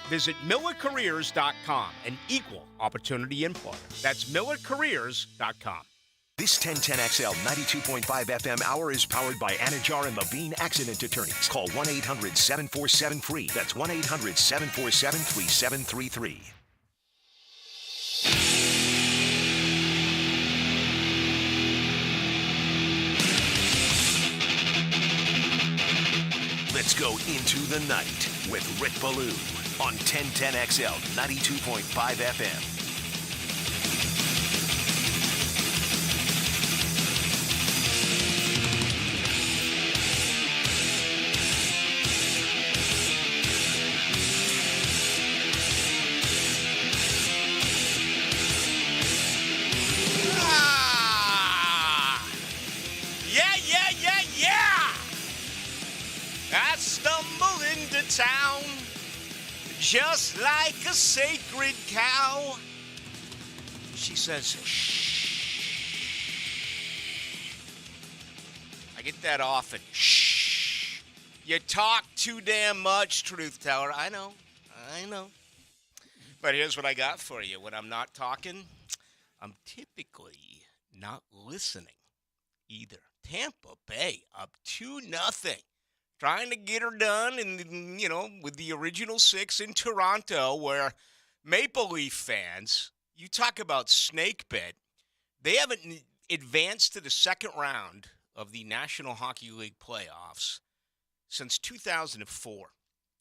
Visit MillerCareers.com, an equal opportunity employer. That's MillerCareers.com. This 1010XL 92.5 FM hour is powered by Anajar and Levine Accident Attorneys. Call 1-800-747-FREE. That's 1-800-747-3733. Let's go into the night with Rick Ballou on 1010XL 92.5 FM. Town, just like a sacred cow. She says, shh. I get that often. Shh. You talk too damn much, truth teller. I know. But here's what I got for you. When I'm not talking, I'm typically not listening either. Tampa Bay up 2-0. Trying to get her done, with the original 6 in Toronto, where Maple Leaf fans, you talk about snake bit, they haven't advanced to the second round of the National Hockey League playoffs since 2004.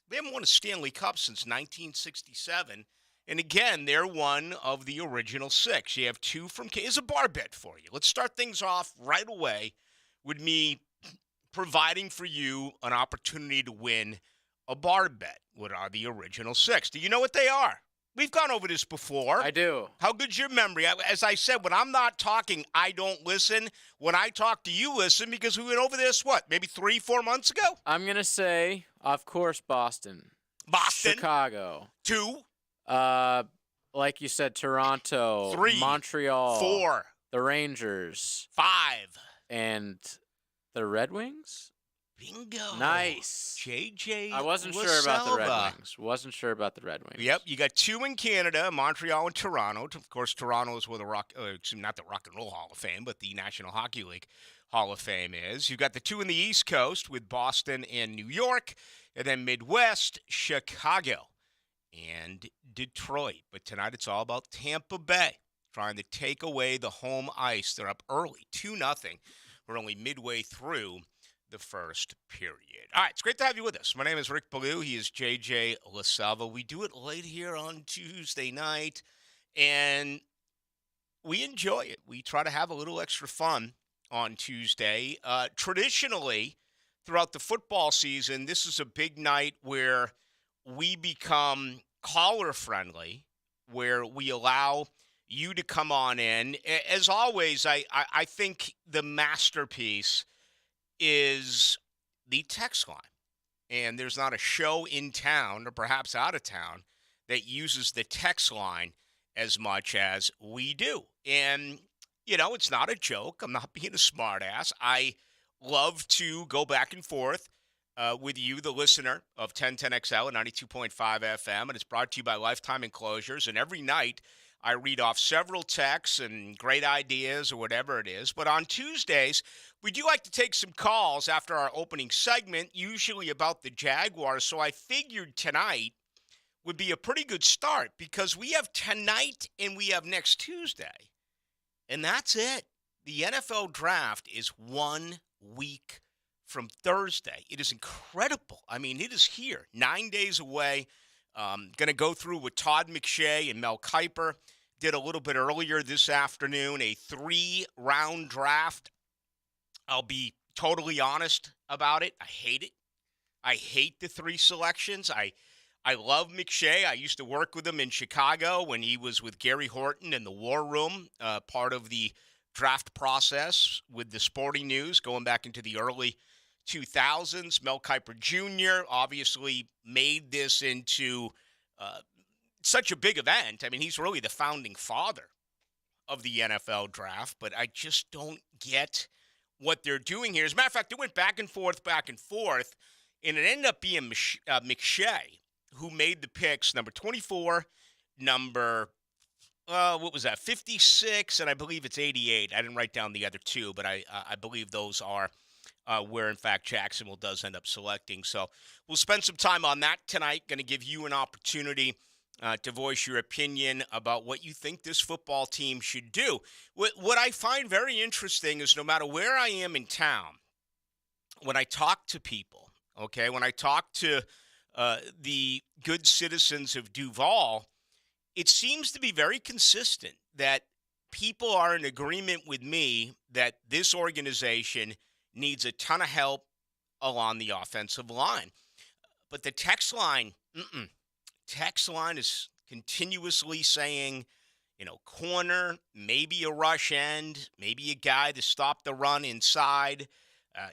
They haven't won a Stanley Cup since 1967, and again, they're one of the original 6. You have 2 from – here's a bar bet for you. Let's start things off right away with me providing for you an opportunity to win a bar bet. What are the original 6? Do you know what they are? We've gone over this before. I do. How good's your memory? As I said, when I'm not talking, I don't listen. When I talk to you, listen, because we went over this, maybe 3-4 months ago? I'm going to say, of course, Boston. Chicago. 2. Like you said, Toronto. 3. Montreal. 4. The Rangers. 5. And the Red Wings? Bingo. Nice. JJ I wasn't sure about the Red Wings. Yep, you got 2 in Canada, Montreal and Toronto. Of course, Toronto is where not the Rock and Roll Hall of Fame, but the National Hockey League Hall of Fame is. You've got the 2 in the East Coast with Boston and New York, and then Midwest, Chicago and Detroit. But tonight it's all about Tampa Bay trying to take away the home ice. They're up early, 2-0. We're only midway through the first period. All right, it's great to have you with us. My name is Rick Ballou. He is JJ LaSalva. We do it late here on Tuesday night, and we enjoy it. We try to have a little extra fun on Tuesday. Traditionally, throughout the football season, this is a big night where we become caller-friendly, where we allow you to come on in. As always, I think the masterpiece is the text line. And there's not a show in town, or perhaps out of town, that uses the text line as much as we do. And, it's not a joke. I'm not being a smartass. I love to go back and forth with you, the listener of 1010XL and 92.5 FM. And it's brought to you by Lifetime Enclosures. And every night, I read off several texts and great ideas or whatever it is. But on Tuesdays, we do like to take some calls after our opening segment, usually about the Jaguars. So I figured tonight would be a pretty good start because we have tonight and we have next Tuesday. And that's it. The NFL draft is 1 week from Thursday. It is incredible. I mean, it is here, 9 days away. Going to go through with Todd McShay and Mel Kiper. Did a little bit earlier this afternoon, a 3-round draft. I'll be totally honest about it. I hate it. I hate the 3 selections. I love McShay. I used to work with him in Chicago when he was with Gary Horton in the War Room, part of the draft process with the Sporting News going back into the early 2000s. Mel Kiper Jr. obviously made this into such a big event. I mean, he's really the founding father of the NFL draft, but I just don't get what they're doing here. As a matter of fact, they went back and forth, and it ended up being McShay who made the picks, number 24, number what was that? 56, and I believe it's 88. I didn't write down the other two, but I believe those are where, in fact, Jacksonville does end up selecting. So we'll spend some time on that tonight. Going to give you an opportunity to voice your opinion about what you think this football team should do. What I find very interesting is no matter where I am in town, when I talk to people, okay, when I talk to the good citizens of Duval, it seems to be very consistent that people are in agreement with me that this organization needs a ton of help along the offensive line. But the text line is continuously saying, corner, maybe a rush end, maybe a guy to stop the run inside,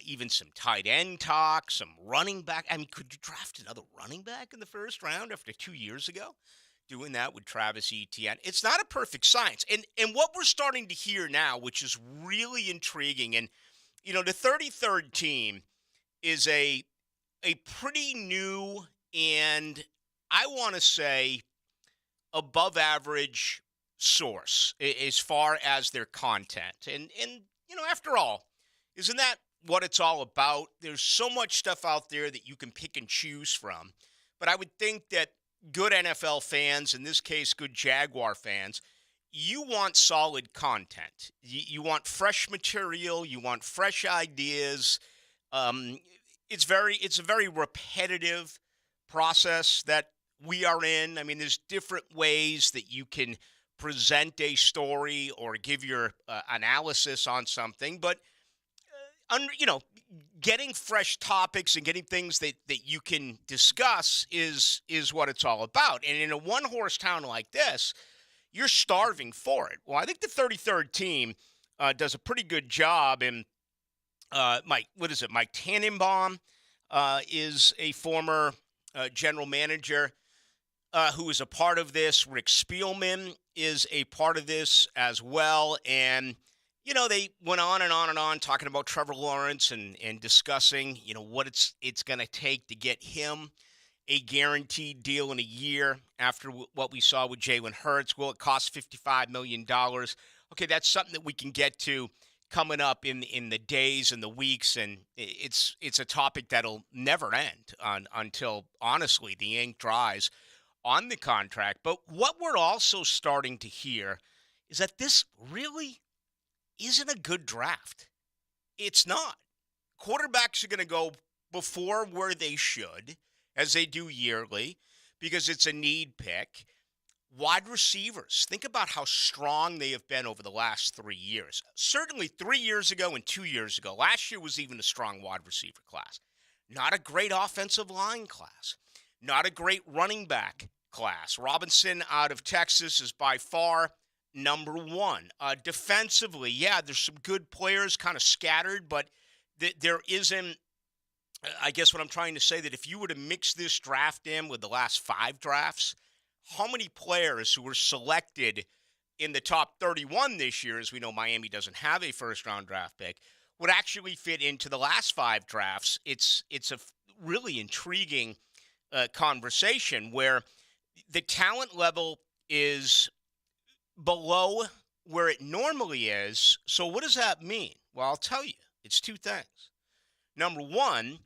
even some tight end talk, some running back. I mean, could you draft another running back in the first round after 2 years ago? Doing that with Travis Etienne. It's not a perfect science. And what we're starting to hear now, which is really intriguing, and, the 33rd team is a pretty new and, I want to say, above average source as far as their content. And after all, isn't that what it's all about? There's so much stuff out there that you can pick and choose from. But I would think that good NFL fans, in this case, good Jaguar fans, you want solid content. You want fresh material. You want fresh ideas. It's a very repetitive process that we are in. I mean, there's different ways that you can present a story or give your analysis on something, but getting fresh topics and getting things that you can discuss is what it's all about. And in a one-horse town like this, you're starving for it. Well, I think the 33rd team does a pretty good job. And Mike Tannenbaum is a former general manager who is a part of this. Rick Spielman is a part of this as well. And they went on and on and on talking about Trevor Lawrence and discussing, what it's going to take to get him a guaranteed deal in a year after what we saw with Jalen Hurts. Will it cost $55 million? Okay, that's something that we can get to coming up in the days and the weeks, and it's a topic that'll never end until, honestly, the ink dries on the contract. But what we're also starting to hear is that this really isn't a good draft. It's not. Quarterbacks are going to go before where they should, as they do yearly, because it's a need pick. Wide receivers, think about how strong they have been over the last 3 years. Certainly 3 years ago and 2 years ago. Last year was even a strong wide receiver class. Not a great offensive line class. Not a great running back class. Robinson out of Texas is by far number one. Defensively, yeah, there's some good players kind of scattered, but there isn't, I guess what I'm trying to say, that if you were to mix this draft in with the last 5 drafts, how many players who were selected in the top 31 this year, as we know Miami doesn't have a first-round draft pick, would actually fit into the last 5 drafts? It's a really intriguing conversation where the talent level is below where it normally is. So what does that mean? Well, I'll tell you. It's 2 things. Number one,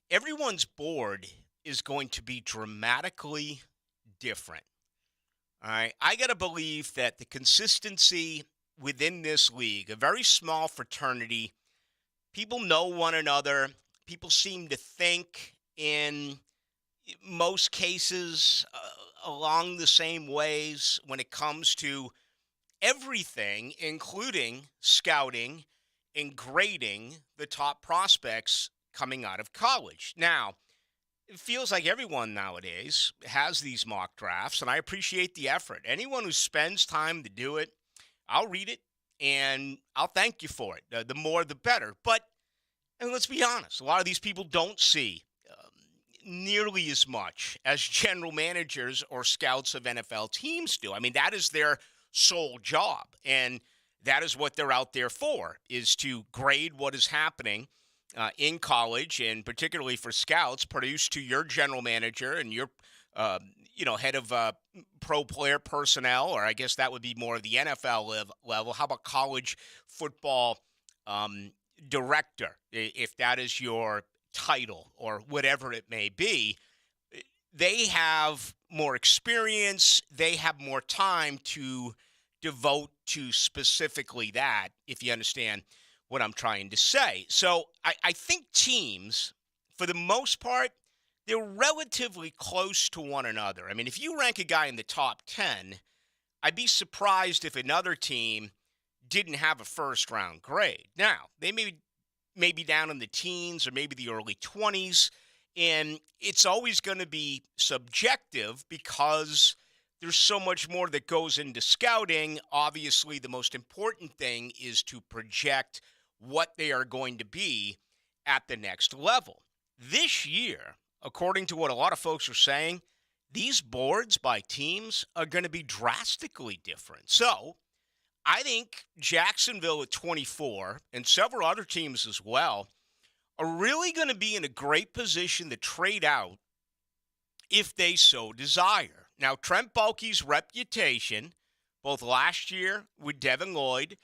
everyone's board is going to be dramatically different. All right. I got to believe that the consistency within this league, a very small fraternity, people know one another. People seem to think in most cases along the same ways when it comes to everything, including scouting and grading the top prospects coming out of college. Now, it feels like everyone nowadays has these mock drafts, and I appreciate the effort. Anyone who spends time to do it, I'll read it, and I'll thank you for it. The more, the better. But, and let's be honest, a lot of these people don't see nearly as much as general managers or scouts of NFL teams do. I mean, that is their sole job, and that is what they're out there for, is to grade what is happening in college, and particularly for scouts, produce to your general manager and your head of pro player personnel, or I guess that would be more of the NFL level. How about college football um, director, if that is your title or whatever it may be? They have more experience, they have more time to devote to specifically that, if you understand what I'm trying to say. So I think teams, for the most part, they're relatively close to one another. I mean, if you rank a guy in the top 10, I'd be surprised if another team didn't have a first round grade. Now, they may be down in the teens or maybe the early 20s, and it's always going to be subjective because there's so much more that goes into scouting. Obviously, the most important thing is to project what they are going to be at the next level. This year, according to what a lot of folks are saying, these boards by teams are going to be drastically different. So I think Jacksonville at 24 and several other teams as well are really going to be in a great position to trade out if they so desire. Now, Trent Baalke's reputation, both last year with Devin Lloyd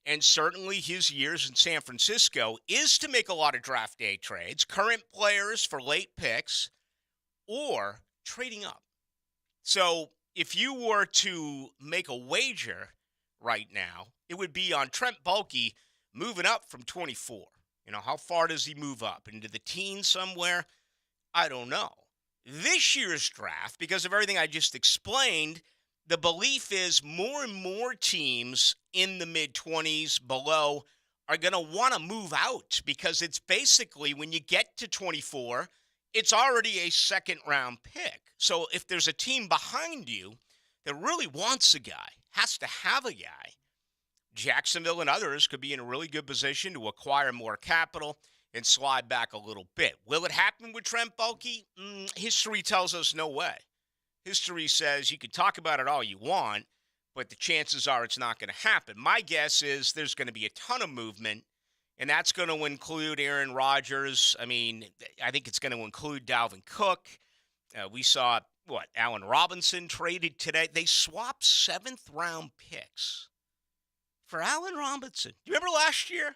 and certainly his years in San Francisco, is to make a lot of draft day trades, current players for late picks, or trading up. So if you were to make a wager right now, it would be on Trent Baalke moving up from 24. How far does he move up? Into the teens somewhere? I don't know. This year's draft, because of everything I just explained, the belief is more and more teams in the mid-20s below are going to want to move out because it's basically when you get to 24, it's already a second-round pick. So if there's a team behind you that really wants a guy, has to have a guy, Jacksonville and others could be in a really good position to acquire more capital and slide back a little bit. Will it happen with Trent Baalke? History tells us no way. History says you can talk about it all you want, but the chances are it's not going to happen. My guess is there's going to be a ton of movement, and that's going to include Aaron Rodgers. I mean, I think it's going to include Dalvin Cook. We saw, Allen Robinson traded today. They swapped seventh-round picks for Allen Robinson. You remember last year?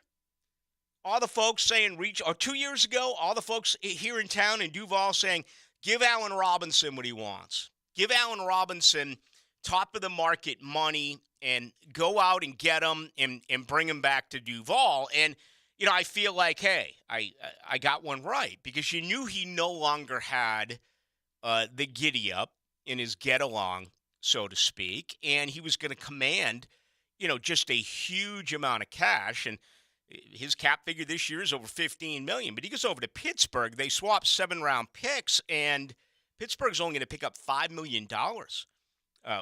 All the folks saying or 2 years ago, all the folks here in town in Duval saying, give Allen Robinson what he wants. Give Allen Robinson top of the market money and go out and get him and bring him back to Duval. And, I feel like, hey, I got one right because you knew he no longer had the giddy up in his get along, so to speak, and he was going to command, just a huge amount of cash. And his cap figure this year is over $15 million. But he goes over to Pittsburgh. They swap 7-round picks, and Pittsburgh's only going to pick up $5 million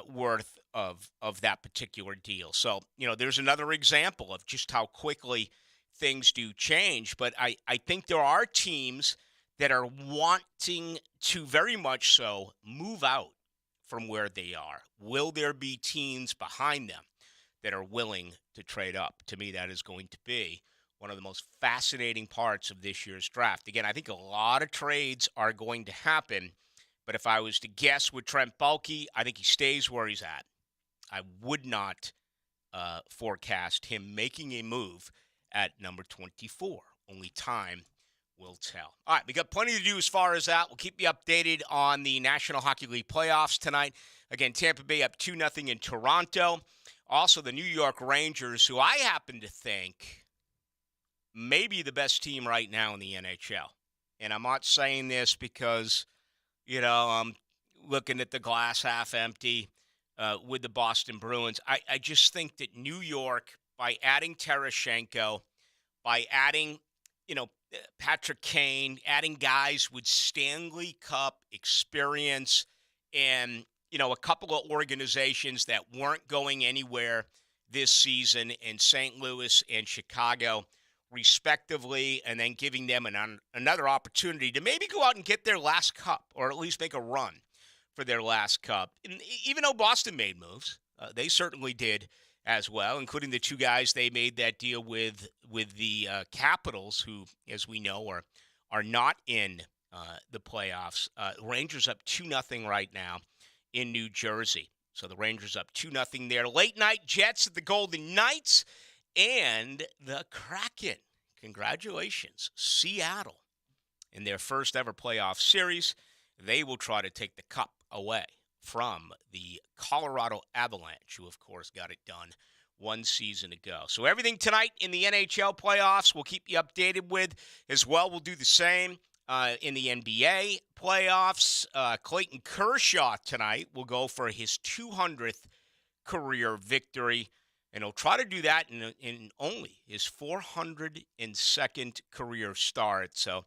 worth of that particular deal. So, there's another example of just how quickly things do change. But I think there are teams that are wanting to very much so move out from where they are. Will there be teams behind them that are willing to trade up? To me, that is going to be one of the most fascinating parts of this year's draft. Again, I think a lot of trades are going to happen, but if I was to guess with Trent Baalke, I think he stays where he's at. I would not forecast him making a move at number 24. Only time will tell. All right, we got plenty to do as far as that. We'll keep you updated on the National Hockey League playoffs tonight. Again, Tampa Bay up 2-0 in Toronto. Also, the New York Rangers, who I happen to think may be the best team right now in the NHL. And I'm not saying this because, I'm looking at the glass half empty with the Boston Bruins. I just think that New York, by adding Tarasenko, by adding, Patrick Kane, adding guys with Stanley Cup experience and, a couple of organizations that weren't going anywhere this season in St. Louis and Chicago, respectively, and then giving them another opportunity to maybe go out and get their last cup or at least make a run for their last cup. And even though Boston made moves, they certainly did as well, including the two guys they made that deal with the Capitals, who, as we know, are not in the playoffs. Rangers up 2-0 right now in New Jersey. So the Rangers up 2-0 there. Late night Jets at the Golden Knights and the Kraken. Congratulations, Seattle. In their first ever playoff series, they will try to take the cup away from the Colorado Avalanche, who, of course, got it done one season ago. So everything tonight in the NHL playoffs we'll keep you updated with as well. We'll do the same in the NBA playoffs. Clayton Kershaw tonight will go for his 200th career victory, and he'll try to do that in only his 402nd career start. So,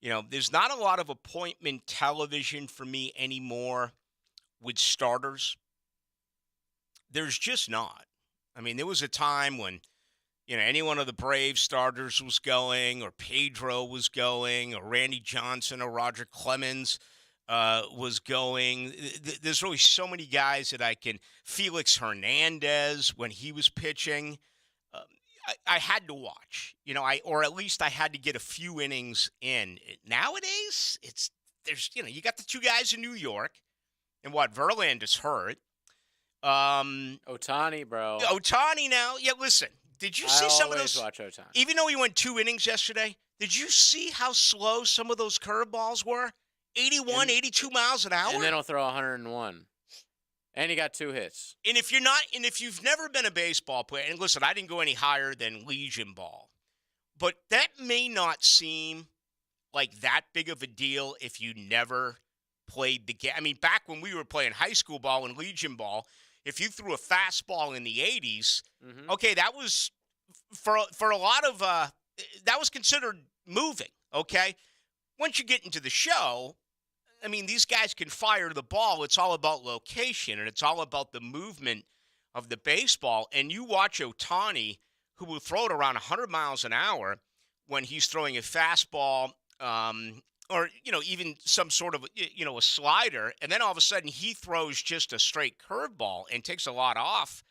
there's not a lot of appointment television for me anymore with starters. There's just not. I mean, there was a time when, any one of the Braves starters was going, or Pedro was going, or Randy Johnson or Roger Clemens was going. There's really so many guys that I can. Felix Hernandez, when he was pitching, I had to watch, or at least I had to get a few innings in. Nowadays, you got the two guys in New York, and Verlander's hurt. Ohtani, bro. Ohtani now. Yeah, listen. Did you see some of those? I always watch Ohtani. Even though he went 2 innings yesterday, did you see how slow some of those curveballs were? 82 miles an hour? And then he'll throw 101. And he got 2 hits. And if you've never been a baseball player, and listen, I didn't go any higher than Legion Ball, but that may not seem like that big of a deal if you never played the game. I mean, back when we were playing high school ball and Legion Ball, if you threw a fastball in the 80s, okay, that was for a lot of that was considered moving, okay? Once you get into the show, I mean, these guys can fire the ball. It's all about location, and it's all about the movement of the baseball. And you watch Ohtani, who will throw it around 100 miles an hour when he's throwing a fastball or, even some sort of, a slider. And then all of a sudden he throws just a straight curveball and takes a lot off.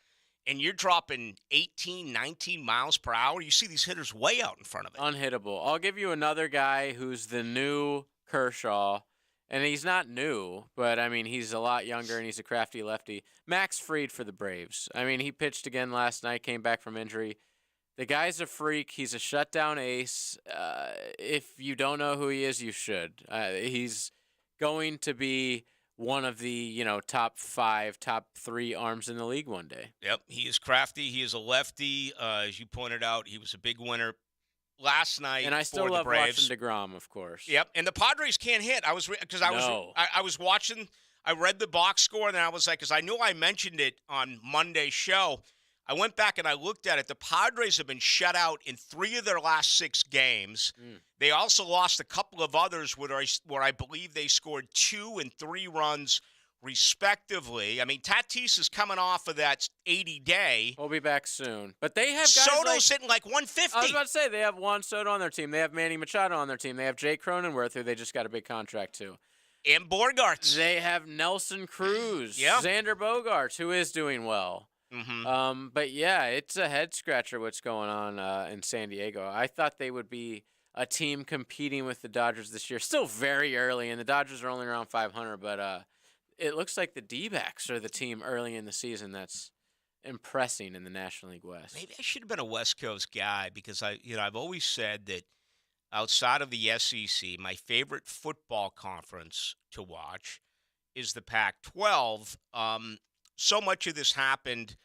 And you're dropping 18, 19 miles per hour. You see these hitters way out in front of it. Unhittable. I'll give you another guy who's the new Kershaw. And he's not new, but, I mean, he's a lot younger and he's a crafty lefty. Max Fried for the Braves. I mean, he pitched again last night, came back from injury. The guy's a freak. He's a shutdown ace. If you don't know who he is, you should. He's going to be one of the, top 5, top 3 arms in the league one day. Yep, he is crafty. He is a lefty. As you pointed out, he was a big winner last night. And I still love watching DeGrom, of course. Yep, and the Padres can't hit. I was watching. I read the box score, and then I was like, because I knew I mentioned it on Monday's show. I went back and I looked at it. The Padres have been shut out in 3 of their last 6 games. They also lost a couple of others where I believe they scored 2 and 3 runs respectively. I mean, Tatis is coming off of that 80-day. We'll be back soon. But they have guys Soto's hitting like 150. I was about to say, they have Juan Soto on their team. They have Manny Machado on their team. They have Jake Cronenworth, who they just got a big contract to. And Bogarts. They have Nelson Cruz. Yeah. Xander Bogaerts, who is doing well. But, yeah, it's a head-scratcher what's going on in San Diego. I thought they would be a team competing with the Dodgers this year. Still very early, and the Dodgers are only around 500, but it looks like the D-backs are the team early in the season that's impressing in the National League West. Maybe I should have been a West Coast guy because I've always said that outside of the SEC, my favorite football conference to watch is the Pac-12. So much of this happened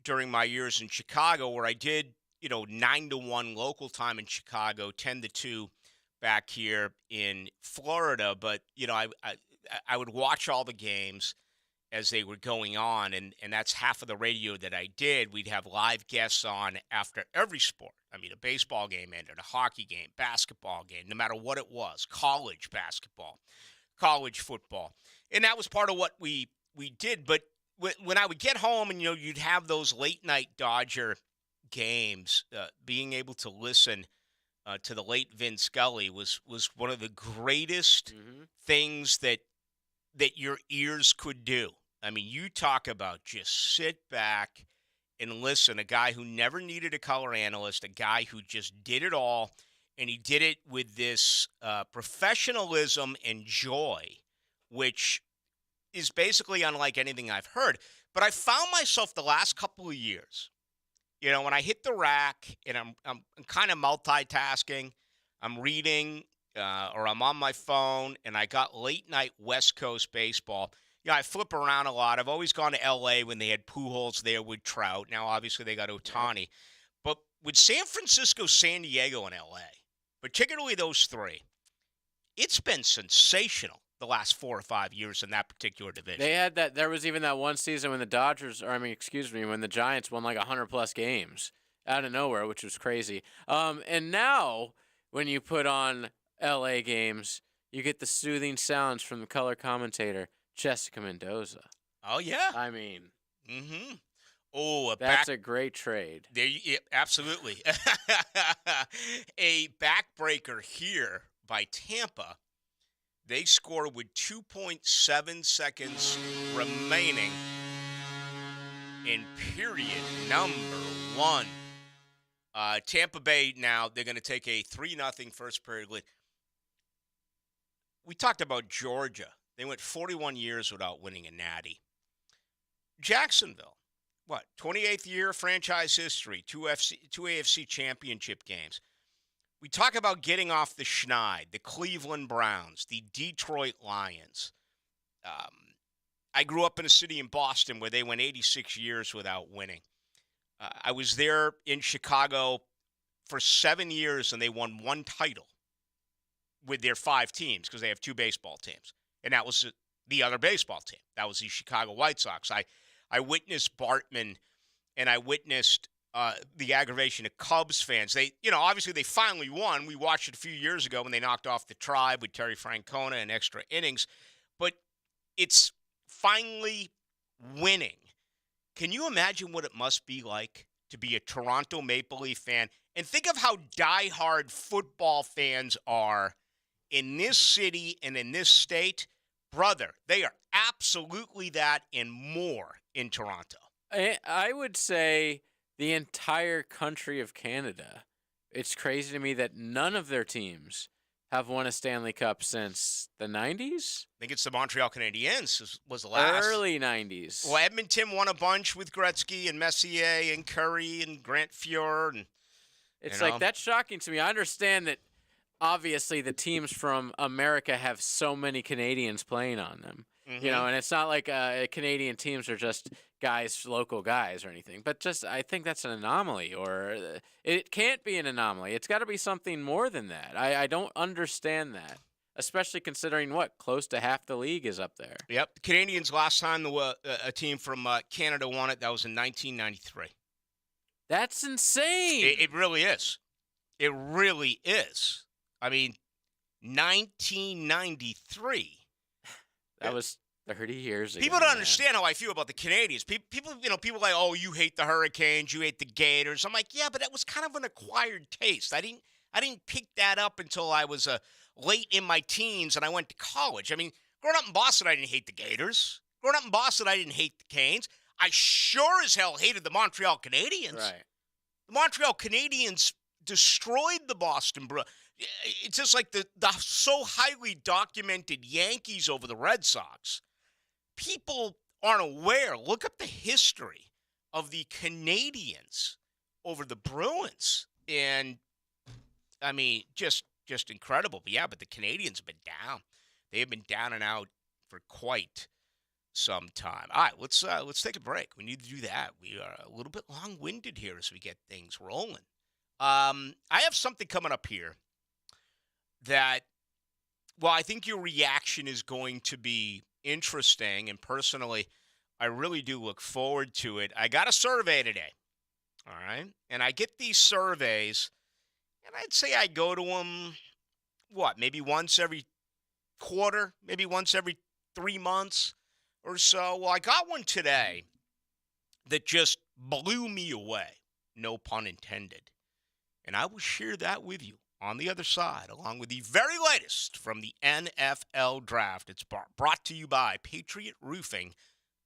during my years in Chicago, where I did 9-1 local time in Chicago, 10-2 back here in Florida. But I would watch all the games as they were going on, and that's half of the radio that I did. We'd have live guests on after every sport. I mean, a baseball game ended, a hockey game, basketball game, no matter what it was, college basketball, college football. And that was part of what we did. But when I would get home and, you'd have those late-night Dodger games, being able to listen to the late Vin Scully was one of the greatest things that your ears could do. I mean, you talk about just sit back and listen. A guy who never needed a color analyst, a guy who just did it all and he did it with this professionalism and joy, which is basically unlike anything I've heard. But I found myself the last couple of years, when I hit the rack and I'm kind of multitasking, I'm reading or I'm on my phone, and I got late night West Coast baseball. I flip around a lot. I've always gone to L.A. when they had Pujols there with Trout. Now, obviously, they got Yep. Otani. But with San Francisco, San Diego, and L.A., particularly those three, it's been sensational the last 4 or 5 years in that particular division. They had that. There was even that one season when the Dodgers, or I mean, excuse me, when the Giants won like 100+ games out of nowhere, which was crazy. And now when you put on LA games, you get the soothing sounds from the color commentator Jessica Mendoza. Oh, yeah. I mean, Mm-hmm. Oh, a that's back. a great trade. There, yeah, absolutely. A backbreaker here by Tampa. They score with 2.7 seconds remaining in period number one. Tampa Bay now, they're going to take a 3-0 first period lead. We talked about Georgia. They went 41 years without winning a natty. Jacksonville, what, 28th year franchise history, two AFC championship games. We talk about getting off the schneid, the Cleveland Browns, the Detroit Lions. I grew up in a city in Boston where they went 86 years without winning. I was there in Chicago for 7 years, and they won one title with their 5 teams because they have 2 baseball teams. And that was the other baseball team. That was the Chicago White Sox. I witnessed Bartman, and I witnessed the aggravation of Cubs fans. They, obviously they finally won. We watched it a few years ago when they knocked off the Tribe with Terry Francona in extra innings. But it's finally winning. Can you imagine what it must be like to be a Toronto Maple Leaf fan? And think of how diehard football fans are in this city and in this state. Brother, they are absolutely that and more in Toronto. I would say the entire country of Canada. It's crazy to me that none of their teams have won a Stanley Cup since the 90s? I think it's the Montreal Canadiens was the last. Early 90s. Well, Edmonton won a bunch with Gretzky and Messier and Curry and Grant Fuhr. And, It's like, that's shocking to me. I understand that obviously the teams from America have so many Canadians playing on them. Mm-hmm. And it's not like Canadian teams are just guys, local guys or anything. But just, I think that's an anomaly, or it can't be an anomaly. It's got to be something more than that. I don't understand that, especially considering close to half the league is up there. Yep. The Canadians, last time a team from Canada won it, that was in 1993. That's insane. It really is. It really is. I mean, 1993. That was 30 years ago. People don't man. understand how I feel about the Canadians. People like, oh, you hate the Hurricanes, you hate the Gators. I'm like, yeah, but that was kind of an acquired taste. I didn't pick that up until I was late in my teens and I went to college. I mean, growing up in Boston, I didn't hate the Gators. Growing up in Boston, I didn't hate the Canes. I sure as hell hated the Montreal Canadiens. Right. The Montreal Canadiens destroyed the Boston Bruins. It's just like the so highly documented Yankees over the Red Sox. People aren't aware. Look up the history of the Canadians over the Bruins. And, I mean, just incredible. But, yeah, but the Canadians have been down. They have been down and out for quite some time. All right, let's take a break. We need to do that. We are a little bit long-winded here as we get things rolling. I have something coming up here that, well, I think your reaction is going to be interesting, and personally, I really do look forward to it. I got a survey today, all right? And I get these surveys, and I'd say I go to them, maybe once every quarter, maybe once every 3 months or so. Well, I got one today that just blew me away, no pun intended. And I will share that with you on the other side, along with the very latest from the NFL Draft. It's brought to you by Patriot Roofing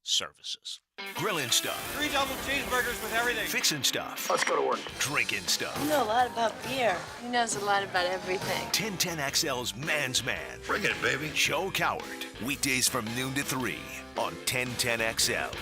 services. Grilling stuff, 3 double cheeseburgers with everything. fixing stuff, Let's go to work. drinking stuff. You know a lot about beer. He knows a lot about everything. 1010XL's Man's Man. Bring it, baby. Joe Coward. Weekdays from noon to 3 on 1010XL.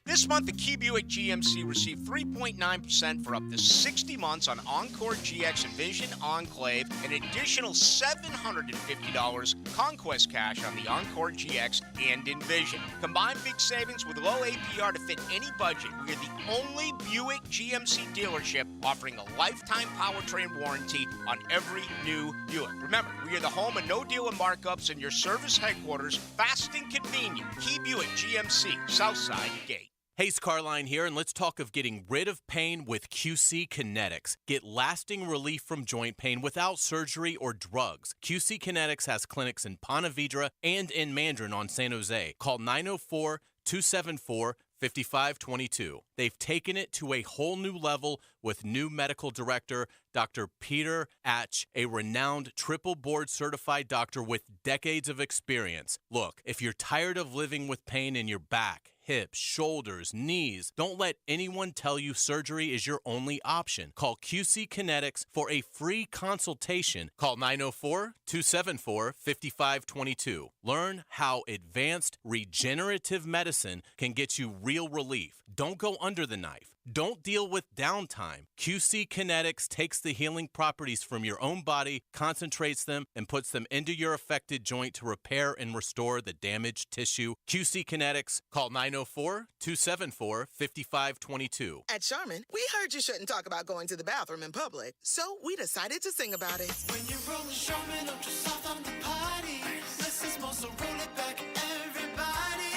This month, the Key Buick GMC received 3.9% for up to 60 months on Encore GX Envision Enclave, an additional $750 Conquest cash on the Encore GX and Envision. Combine big savings with low APR to fit any budget. We are the only Buick GMC dealership offering a lifetime powertrain warranty on every new Buick. Remember, we are the home of no dealer markups and your service headquarters, fast and convenient. Key Buick GMC, Southside Gate. Hey, it's Carline here, and let's talk of getting rid of pain with QC Kinetics. Get lasting relief from joint pain without surgery or drugs. QC Kinetics has clinics in Ponte Vedra and in Mandarin on San Jose. Call 904-274-5522. They've taken it to a whole new level with new medical director, Dr. Peter Atch, a renowned triple board certified doctor with decades of experience. Look, if you're tired of living with pain in your back, hips, shoulders, knees, don't let anyone tell you surgery is your only option. Call QC Kinetics for a free consultation. Call 904-274-5522. Learn how advanced regenerative medicine can get you real relief. Don't go under the knife. Don't deal with downtime. QC Kinetics takes the healing properties from your own body, concentrates them, and puts them into your affected joint to repair and restore the damaged tissue. QC Kinetics, call 904-274-5522. At Charmin, we heard you shouldn't talk about going to the bathroom in public, so we decided to sing about it. When you're rolling Charmin ultra soft on the party, less is more, so roll it back, everybody.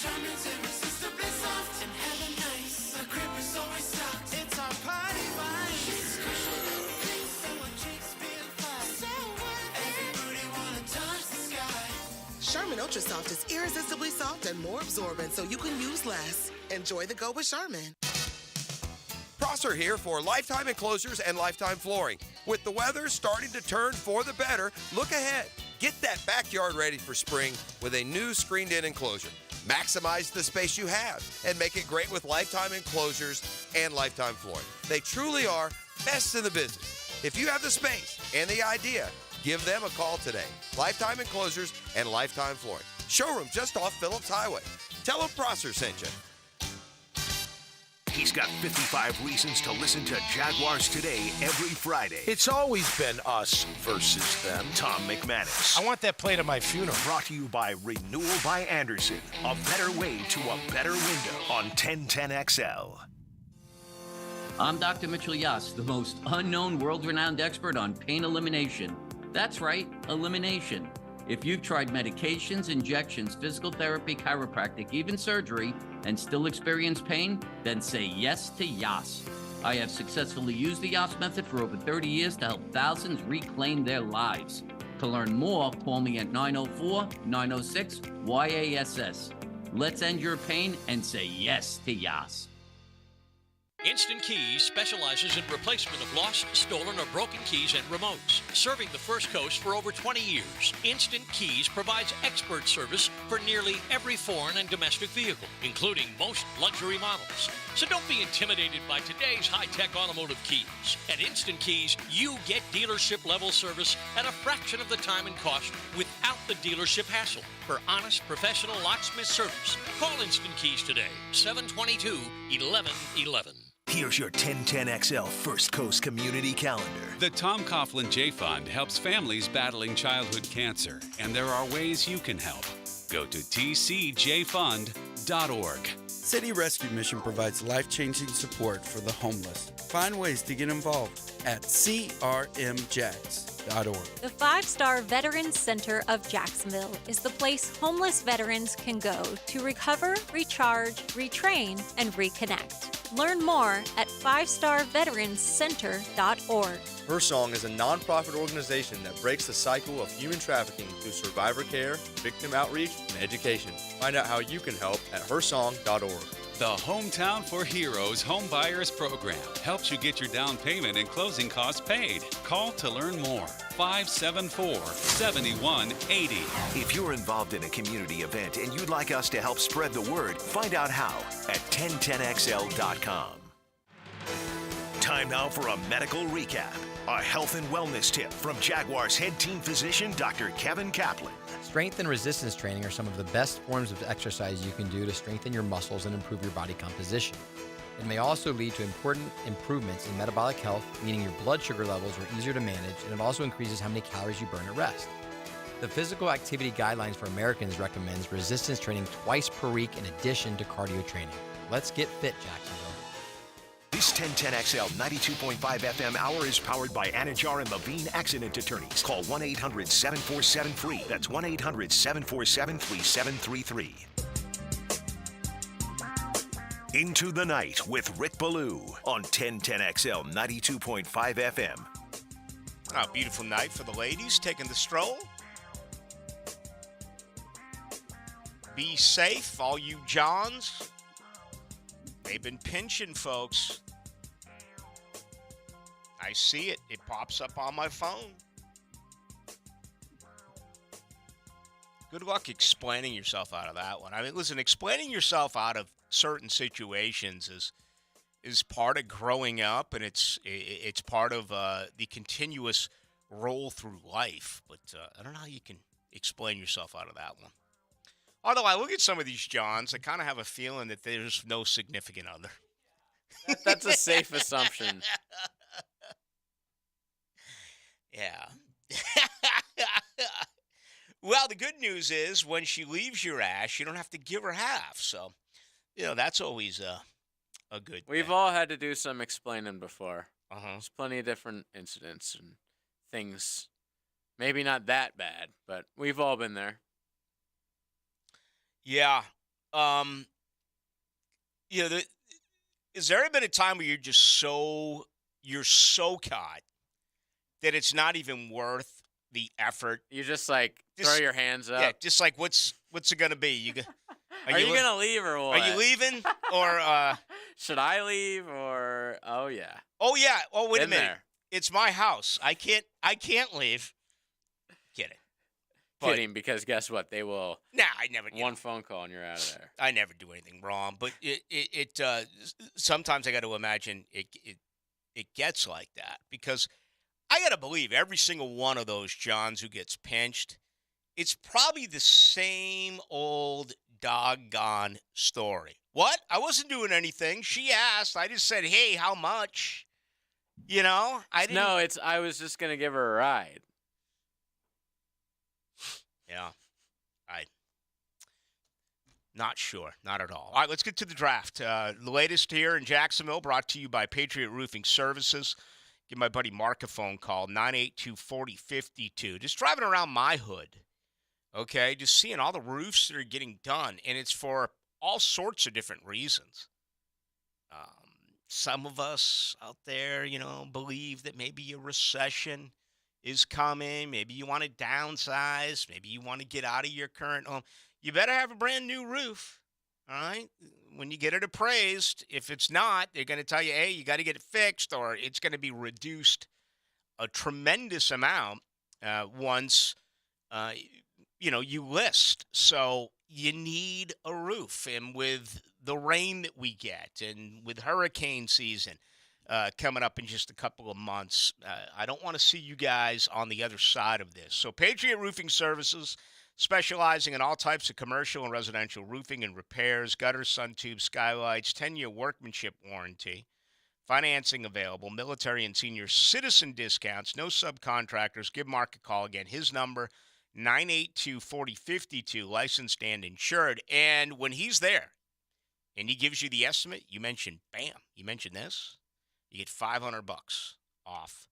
Charmin's irresistibly soft and hella nice. The grip is always soft. It's our party wine. She's crushing little things, so her cheeks feel fly. So what? Everybody wanna touch the sky. Charmin Ultra Soft is irresistibly soft and more absorbent, so you can use less. Enjoy the go with Charmin. Prosser here for Lifetime Enclosures and Lifetime Flooring. With the weather starting to turn for the better, look ahead. Get that backyard ready for spring with a new screened-in enclosure. Maximize the space you have and make it great with Lifetime Enclosures and Lifetime Flooring. They truly are best in the business. If you have the space and the idea, give them a call today. Lifetime Enclosures and Lifetime Flooring. Showroom just off Phillips Highway. Tell them Prosser sent you. He's got 55 reasons to listen to Jaguars Today every Friday. It's always been us versus them. Tom McManus. I want that played at my funeral. Brought to you by Renewal by Anderson. A better way to a better window on 1010XL. I'm Dr. Mitchell Yass, the most unknown world-renowned expert on pain elimination. That's right, elimination. If you've tried medications, injections, physical therapy, chiropractic, even surgery, and still experience pain, then say yes to Yass. I have successfully used the Yass method for over 30 years to help thousands reclaim their lives. To learn more, call me at 904-906-YASS. Let's end your pain and say yes to Yass. Instant Keys specializes in replacement of lost, stolen, or broken keys and remotes. Serving the First Coast for over 20 years, Instant Keys provides expert service for nearly every foreign and domestic vehicle, including most luxury models. So don't be intimidated by today's high-tech automotive keys. At Instant Keys, you get dealership-level service at a fraction of the time and cost without the dealership hassle. For honest, professional locksmith service, call Instant Keys today, 722-1111. Here's your 1010XL First Coast Community Calendar. The Tom Coughlin J Fund helps families battling childhood cancer, and there are ways you can help. Go to tcjfund.org. City Rescue Mission provides life-changing support for the homeless. Find ways to get involved at crmjax.org. The 5-Star Veterans Center of Jacksonville is the place homeless veterans can go to recover, recharge, retrain, and reconnect. Learn more at 5starveteranscenter.org. Her Song is a nonprofit organization that breaks the cycle of human trafficking through survivor care, victim outreach, and education. Find out how you can help at hersong.org. The Hometown for Heroes Home Buyers Program helps you get your down payment and closing costs paid. Call to learn more. 574 7180. If you're involved in a community event and you'd like us to help spread the word, find out how at 1010XL.com. Time now for a medical recap. A health and wellness tip from Jaguars head team physician Dr. Kevin Kaplan. Strength and resistance training are some of the best forms of exercise you can do to strengthen your muscles and improve your body composition. It may also lead to important improvements in metabolic health, meaning your blood sugar levels are easier to manage, and it also increases how many calories you burn at rest. The Physical Activity Guidelines for Americans recommends resistance training twice per week in addition to cardio training. Let's get fit, Jacksonville. This 1010XL 92.5 FM hour is powered by Anajar and Levine Accident Attorneys. Call 1-800-747-FREE. That's 1-800-747-3733. Into the Night with Rick Ballou on 1010XL 92.5 FM. A beautiful night for the ladies taking the stroll. Be safe, all you Johns. They've been pinching, folks. I see it. It pops up on my phone. Good luck explaining yourself out of that one. I mean, listen, explaining yourself out of certain situations is part of growing up, and it's part of the continuous roll through life. But I don't know how you can explain yourself out of that one. Although I look at some of these Johns, I kind of have a feeling that there's no significant other. That's a safe assumption. Yeah. Well, the good news is when she leaves your ass, you don't have to give her half. So, that's always a good We've thing. all had to do some explaining before. Uh-huh. There's plenty of different incidents and things. Maybe not that bad, but we've all been there. Yeah. Has there ever been a time where you're so caught that it's not even worth the effort? You just throw your hands up. Yeah, just like what's it gonna be? Are you gonna leave or what? Are you leaving or should I leave or oh yeah? Oh yeah. Oh wait a Been minute. there. It's my house. I can't leave. Kidding. Kidding, because guess what? They will. Nah, I never. One phone call and you're out of there. I never do anything wrong, but it sometimes I got to imagine it gets like that because I got to believe every single one of those Johns who gets pinched, it's probably the same old doggone story. What? I wasn't doing anything. She asked. I just said, "Hey, how much?" I didn't. No, I was just gonna give her a ride. Yeah, not sure. Not at all. All right, let's get to the draft. The latest here in Jacksonville, brought to you by Patriot Roofing Services. Give my buddy Mark a phone call, 982-4052. Just driving around my hood, okay, just seeing all the roofs that are getting done, and it's for all sorts of different reasons. Some of us out there, believe that maybe a recession is coming. Maybe you want to downsize. Maybe you want to get out of your current home. You better have a brand new roof, all right? When you get it appraised, if it's not, they're going to tell you, hey, you got to get it fixed, or it's going to be reduced a tremendous amount once, you list. So you need a roof. And with the rain that we get and with hurricane season, coming up in just a couple of months. I don't want to see you guys on the other side of this. So Patriot Roofing Services, specializing in all types of commercial and residential roofing and repairs, gutters, sun tubes, skylights, 10-year workmanship warranty, financing available, military and senior citizen discounts, no subcontractors. Give Mark a call again. His number, 982-4052, licensed and insured. And when he's there and he gives you the estimate, you mention this, you get $500 off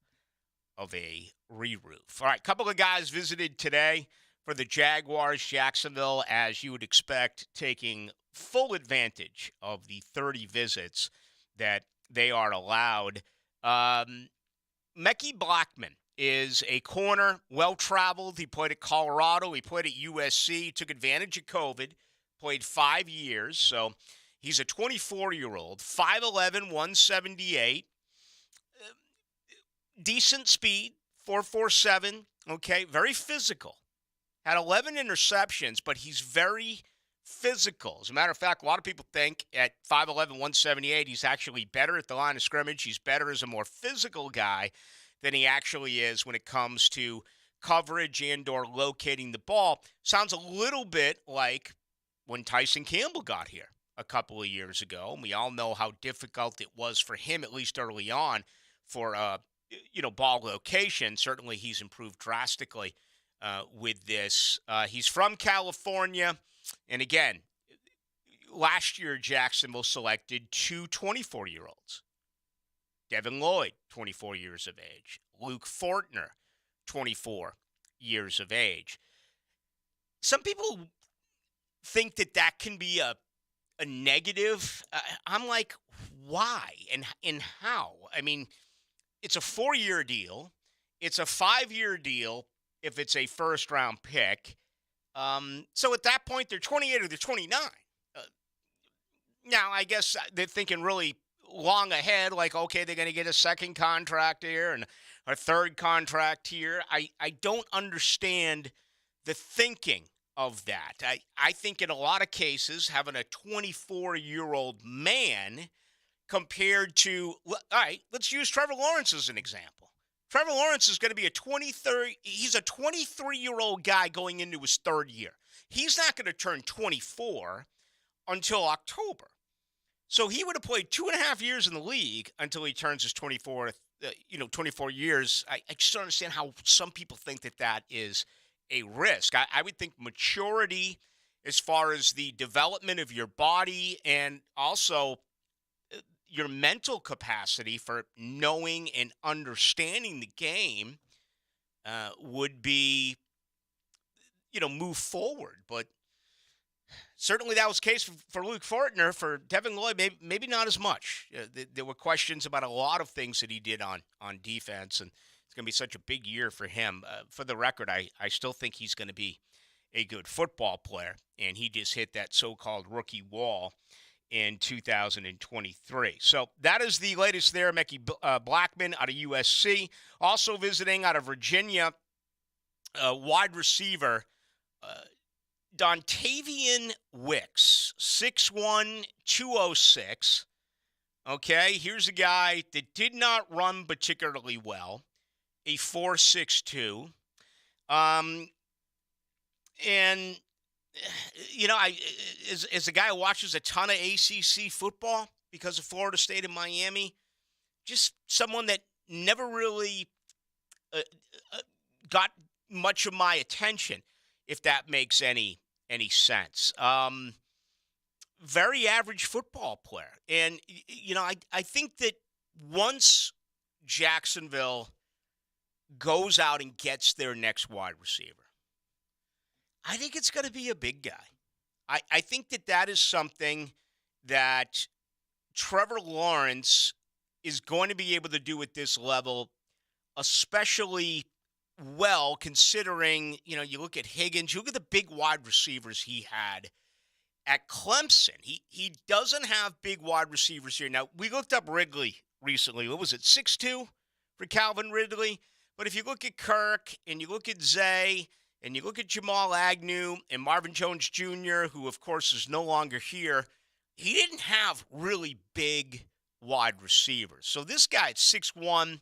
of a re-roof. All right, a couple of guys visited today for the Jaguars, Jacksonville, as you would expect, taking full advantage of the 30 visits that they are allowed. Mecky Blackman is a corner, well-traveled. He played at Colorado. He played at USC. Took advantage of COVID. Played 5 years. So he's a 24-year-old, 5'11", 178. Decent speed, 4.47, okay, very physical. Had 11 interceptions, but he's very physical. As a matter of fact, a lot of people think at 5'11", 178, he's actually better at the line of scrimmage. He's better as a more physical guy than he actually is when it comes to coverage and or locating the ball. Sounds a little bit like when Tyson Campbell got here a couple of years ago. And we all know how difficult it was for him, at least early on, for ball location. Certainly he's improved drastically with this. He's from California. And again, last year Jacksonville selected two 24-year-olds. Devin Lloyd, 24 years of age. Luke Fortner, 24 years of age. Some people think that can be a negative. I'm like, why and how? I mean, it's a 4-year deal. It's a 5-year deal if it's a first-round pick. So at that point, they're 28 or they're 29. Now, I guess they're thinking really long ahead, like, okay, they're going to get a second contract here and a third contract here. I don't understand the thinking of that. I think in a lot of cases, having a 24-year-old man compared to, all right, let's use Trevor Lawrence as an example. Trevor Lawrence is going to be he's a 23-year-old guy going into his third year. He's not going to turn 24 until October. So he would have played 2.5 years in the league until he turns his 24 years. I just don't understand how some people think that is a risk. I would think maturity as far as the development of your body and also your mental capacity for knowing and understanding the game would be, move forward. But certainly that was the case for Luke Fortner. For Devin Lloyd, maybe not as much. There were questions about a lot of things that he did on defense, and it's going to be such a big year for him. For the record, I still think he's going to be a good football player, and he just hit that so-called rookie wall in 2023. So that is the latest there. Mickey Blackman out of USC. Also visiting out of Virginia, wide receiver Dontavian Wicks, 6'1", 206. Okay, here's a guy that did not run particularly well, a 4.62. And as a guy who watches a ton of ACC football because of Florida State and Miami, just someone that never really got much of my attention, if that makes any sense. Very average football player. And, I think that once Jacksonville goes out and gets their next wide receiver, I think it's going to be a big guy. I think that is something that Trevor Lawrence is going to be able to do at this level, especially well, considering, you look at Higgins, you look at the big wide receivers he had at Clemson. He doesn't have big wide receivers here. Now, we looked up Ridley recently. What was it, 6'2" for Calvin Ridley? But if you look at Kirk and you look at Zay and you look at Jamal Agnew and Marvin Jones Jr., who, of course, is no longer here, he didn't have really big wide receivers. So this guy at 6'1",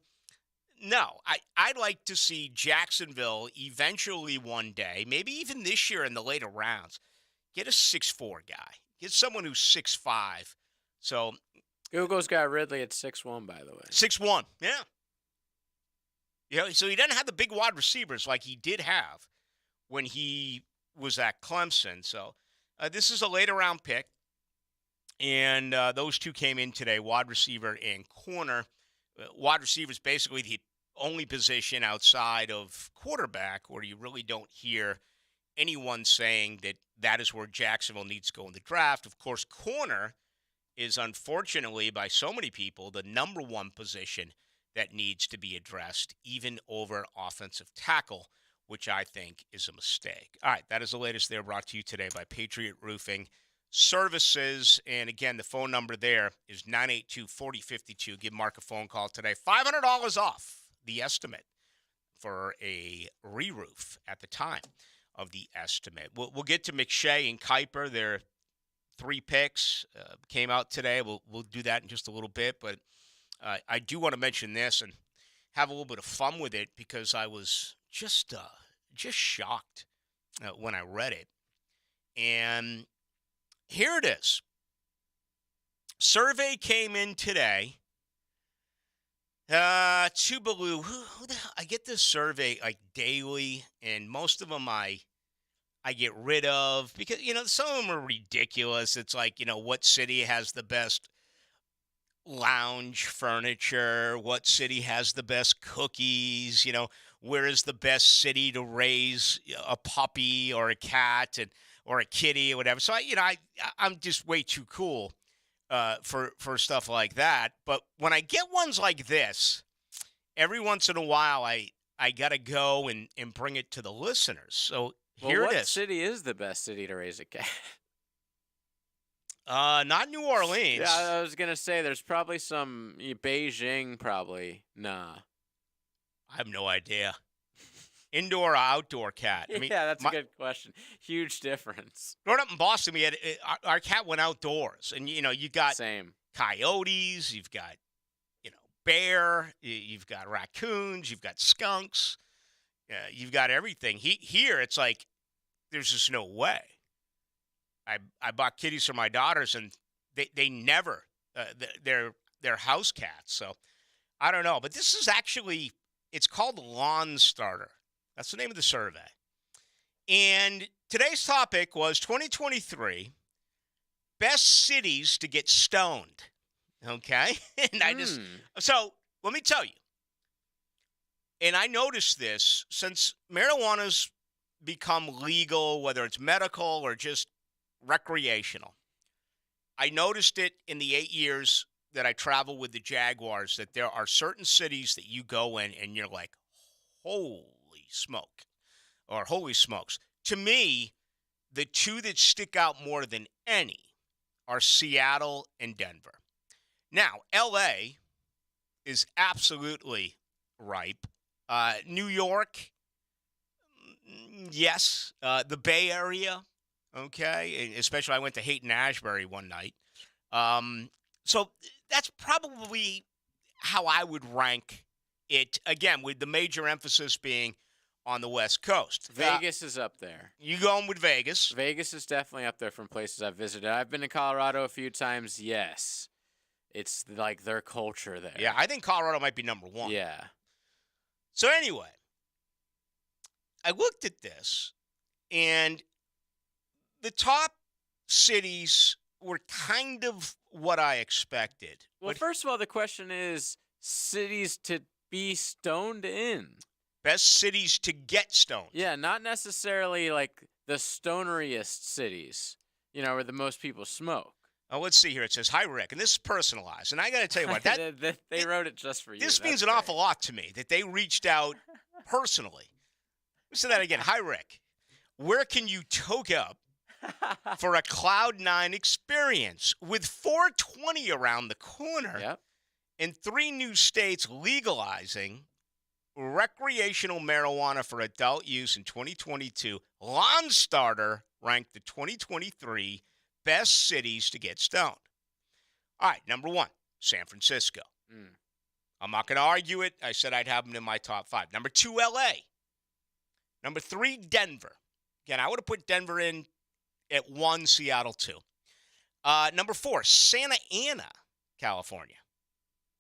no, I'd like to see Jacksonville eventually one day, maybe even this year in the later rounds, get a 6'4" guy. Get someone who's 6'5". So Google's got Ridley at 6'1", by the way. 6'1", yeah. So he doesn't have the big wide receivers like he did have when he was at Clemson. So this is a later round pick. And those two came in today, wide receiver and corner. Wide receiver is basically the only position outside of quarterback where you really don't hear anyone saying that is where Jacksonville needs to go in the draft. Of course, corner is unfortunately by so many people the number one position that needs to be addressed, even over offensive tackle, which I think is a mistake. All right, that is the latest there, brought to you today by Patriot Roofing Services. And again, the phone number there is 982-4052. Give Mark a phone call today. $500 off the estimate for a re-roof at the time of the estimate. We'll get to McShay and Kuiper. Their 3 picks came out today. We'll do that in just a little bit, but I do want to mention this and have a little bit of fun with it because I was just shocked when I read it. And here it is. Survey came in today to Ballou. Who the hell? I get this survey like daily, and most of them I get rid of because, some of them are ridiculous. It's like, what city has the best lounge furniture? What city has the best cookies? Where is the best city to raise a puppy or a cat or a kitty or whatever? So, I'm just way too cool for stuff like that. But when I get ones like this, every once in a while, I got to go and bring it to the listeners. So here it is. What city is the best city to raise a cat? Not New Orleans. Yeah, I was going to say there's probably some Beijing, probably. Nah. I have no idea. Indoor or outdoor cat? I mean, yeah, that's a good question. Huge difference. Growing up in Boston, we had our cat went outdoors, and you got Same. coyotes, you've got bear, you've got raccoons, you've got skunks, you've got everything. Here, it's like there's just no way. I bought kitties for my daughters, and they never they're house cats. So I don't know, but this is actually it's called Lawn Starter. That's the name of the survey. And today's topic was 2023 best cities to get stoned. Okay? And so let me tell you. And I noticed this since marijuana's become legal, whether it's medical or just recreational. I noticed it in the 8 years that I travel with the Jaguars that there are certain cities that you go in and you're like, holy smoke, or holy smokes. To me, the two that stick out more than any are Seattle and Denver. Now, L.A. is absolutely ripe. New York, yes. The Bay Area, okay. And especially I went to Haight-Ashbury one night. So that's probably how I would rank it, again, with the major emphasis being on the West Coast. Vegas is up there. You going with Vegas? Vegas is definitely up there from places I've visited. I've been to Colorado a few times, yes. It's like their culture there. Yeah, I think Colorado might be number 1. Yeah. So anyway, I looked at this, and the top cities were kind of what I expected. Well, first of all, the question is cities to be stoned in. Best cities to get stoned. Yeah, not necessarily like the stoneriest cities, where the most people smoke. Oh, let's see here. It says, "Hi, Rick," and this is personalized. And I got to tell you what, they wrote it just for you. This means an awful lot to me that they reached out personally. Let me say that again. Hi, Rick. Where can you toke up for a Cloud9 experience with 420 around the corner? Yep. And 3 new states legalizing recreational marijuana for adult use in 2022. Lawn Starter ranked the 2023 best cities to get stoned. All right, number 1, San Francisco. I'm not going to argue it. I said I'd have them in my top 5. Number 2, L.A. Number 3, Denver. Again, I would have put Denver in at 1, Seattle 2. Number 4, Santa Ana, California.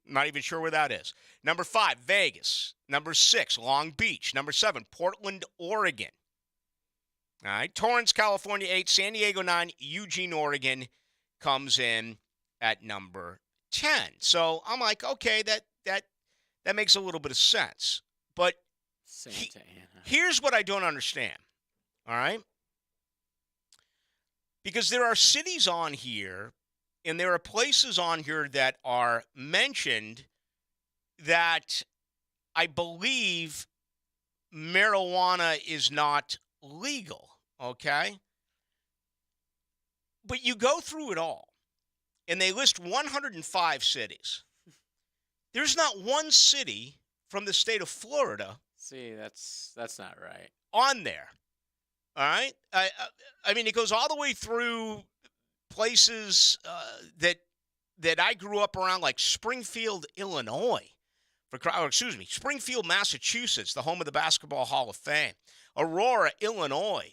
Not even sure where that is. Number 5, Vegas. Number 6, Long Beach. Number 7, Portland, Oregon. All right, Torrance, California, 8. San Diego, 9. Eugene, Oregon comes in at number 10. So I'm like, okay, that makes a little bit of sense. But Santa Ana. Here's what I don't understand. All right? Because there are cities on here, and there are places on here that are mentioned that I believe marijuana is not legal, okay? But you go through it all, and they list 105 cities. There's not one city from the state of Florida See, that's not right. On there. All right? I mean, it goes all the way through places that I grew up around, like Springfield, Illinois. Springfield, Massachusetts, the home of the Basketball Hall of Fame. Aurora, Illinois.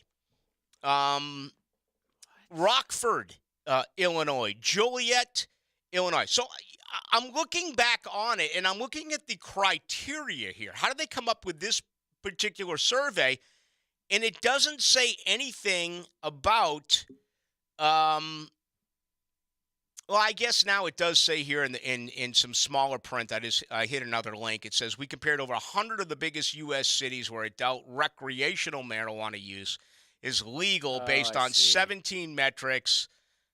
Rockford, Illinois. Joliet, Illinois. So I'm looking back on it, and I'm looking at the criteria here. How did they come up with this particular survey? And it doesn't say anything about well, I guess now it does say here in some smaller print. I hit another link. It says we compared over 100 of the biggest U.S. cities where adult recreational marijuana use is legal based on 17 metrics,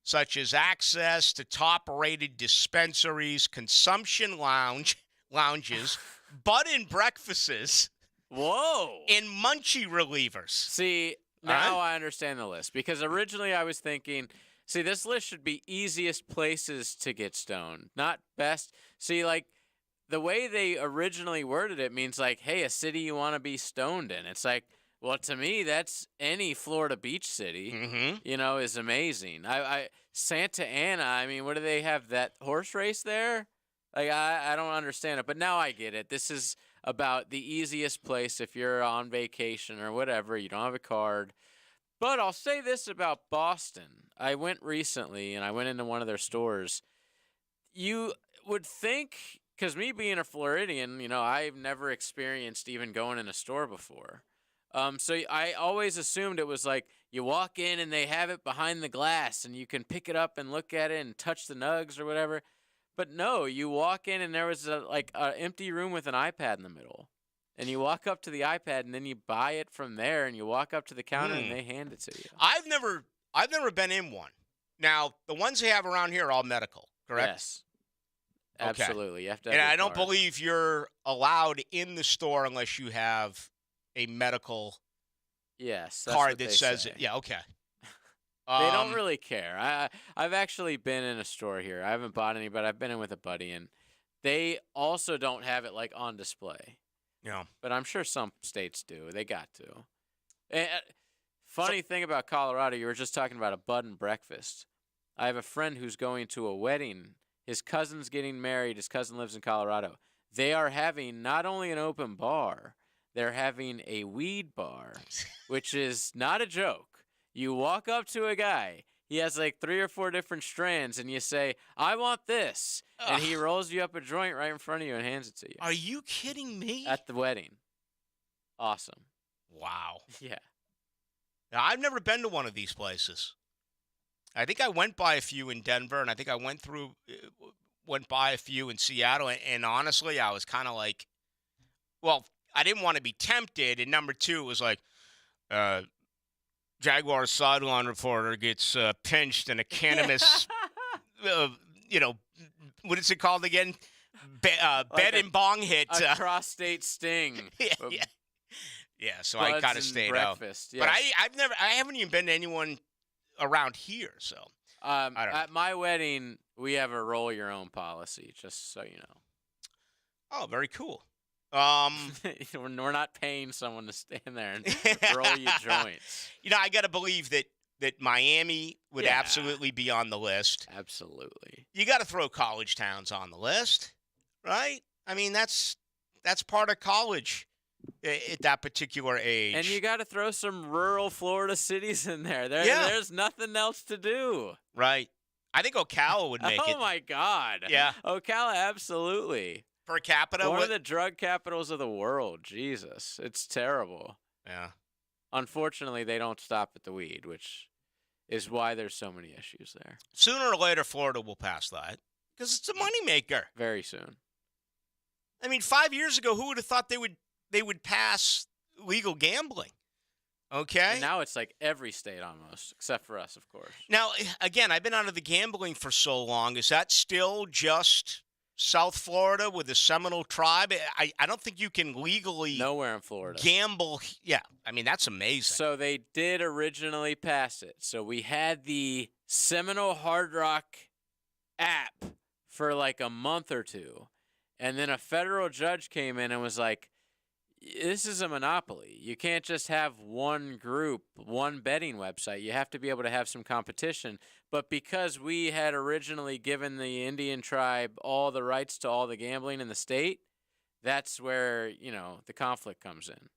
such as access to top-rated dispensaries, consumption lounges, bud and breakfasts, whoa, and munchie relievers. See, now I understand the list because originally I was thinking. See, this list should be easiest places to get stoned, not best. See, like, the way they originally worded it means, like, hey, a city you want to be stoned in. It's like, well, to me, that's any Florida beach city, is amazing. Santa Ana, I mean, what do they have, that horse race there? Like, I don't understand it, but now I get it. This is about the easiest place if you're on vacation or whatever, you don't have a card. But I'll say this about Boston. I went recently, and I went into one of their stores. You would think, because me being a Floridian, I've never experienced even going in a store before. So I always assumed it was like you walk in and they have it behind the glass, and you can pick it up and look at it and touch the nugs or whatever. But no, you walk in, and there was an empty room with an iPad in the middle. And you walk up to the iPad, and then you buy it from there, and you walk up to the counter, and they hand it to you. I've never been in one. Now, the ones they have around here are all medical, correct? Yes. Absolutely. Okay. You have to have and your I don't card. believe you're allowed in the store unless you have a medical card that says it. Yeah, okay. They don't really care. I've actually been in a store here. I haven't bought any, but I've been in with a buddy, and they also don't have it, like, on display. Yeah. But I'm sure some states do. They got to. And, funny thing about Colorado, you were just talking about a bud and breakfast. I have a friend who's going to a wedding. His cousin's getting married. His cousin lives in Colorado. They are having not only an open bar, they're having a weed bar, which is not a joke. You walk up to a guy. He has like 3 or 4 different strands, and you say, I want this. And he rolls you up a joint right in front of you and hands it to you. Are you kidding me? At the wedding. Awesome. Wow. Yeah. Now, I've never been to one of these places. I think I went by a few in Denver, and I think I went by a few in Seattle. And honestly, I was kind of like, well, I didn't want to be tempted. And number 2 was like, Jaguars sideline reporter gets pinched in a cannabis, what is it called again? Bed and bong hit. A cross-state sting. Yeah, so I kind of stayed out. Yes. But I haven't even been to anyone around here, so I don't know. At my wedding, we have a roll your own policy, just so you know. Oh, very cool. We're not paying someone to stand there and roll you joints. I got to believe that Miami would absolutely be on the list. Absolutely. You got to throw college towns on the list, right? I mean, that's part of college at that particular age. And you got to throw some rural Florida cities in there. There's nothing else to do. Right. I think Ocala would make it. Oh, my God. Yeah. Ocala, absolutely. Per capita? One of the drug capitals of the world. Jesus. It's terrible. Yeah. Unfortunately, they don't stop at the weed, which is why there's so many issues there. Sooner or later, Florida will pass that because it's a moneymaker. Very soon. I mean, 5 years ago, who would have thought they would pass legal gambling? Okay. And now it's like every state almost, except for us, of course. Now, again, I've been out of the gambling for so long. Is that still just South Florida with the Seminole tribe? I don't think you can legally nowhere in Florida gamble. Yeah, I mean, that's amazing. So they did originally pass it. So we had the Seminole Hard Rock app for like a month or two. And then a federal judge came in and was like, this is a monopoly. You can't just have one group, one betting website. You have to be able to have some competition. But because we had originally given the Indian tribe all the rights to all the gambling in the state, that's where, the conflict comes in.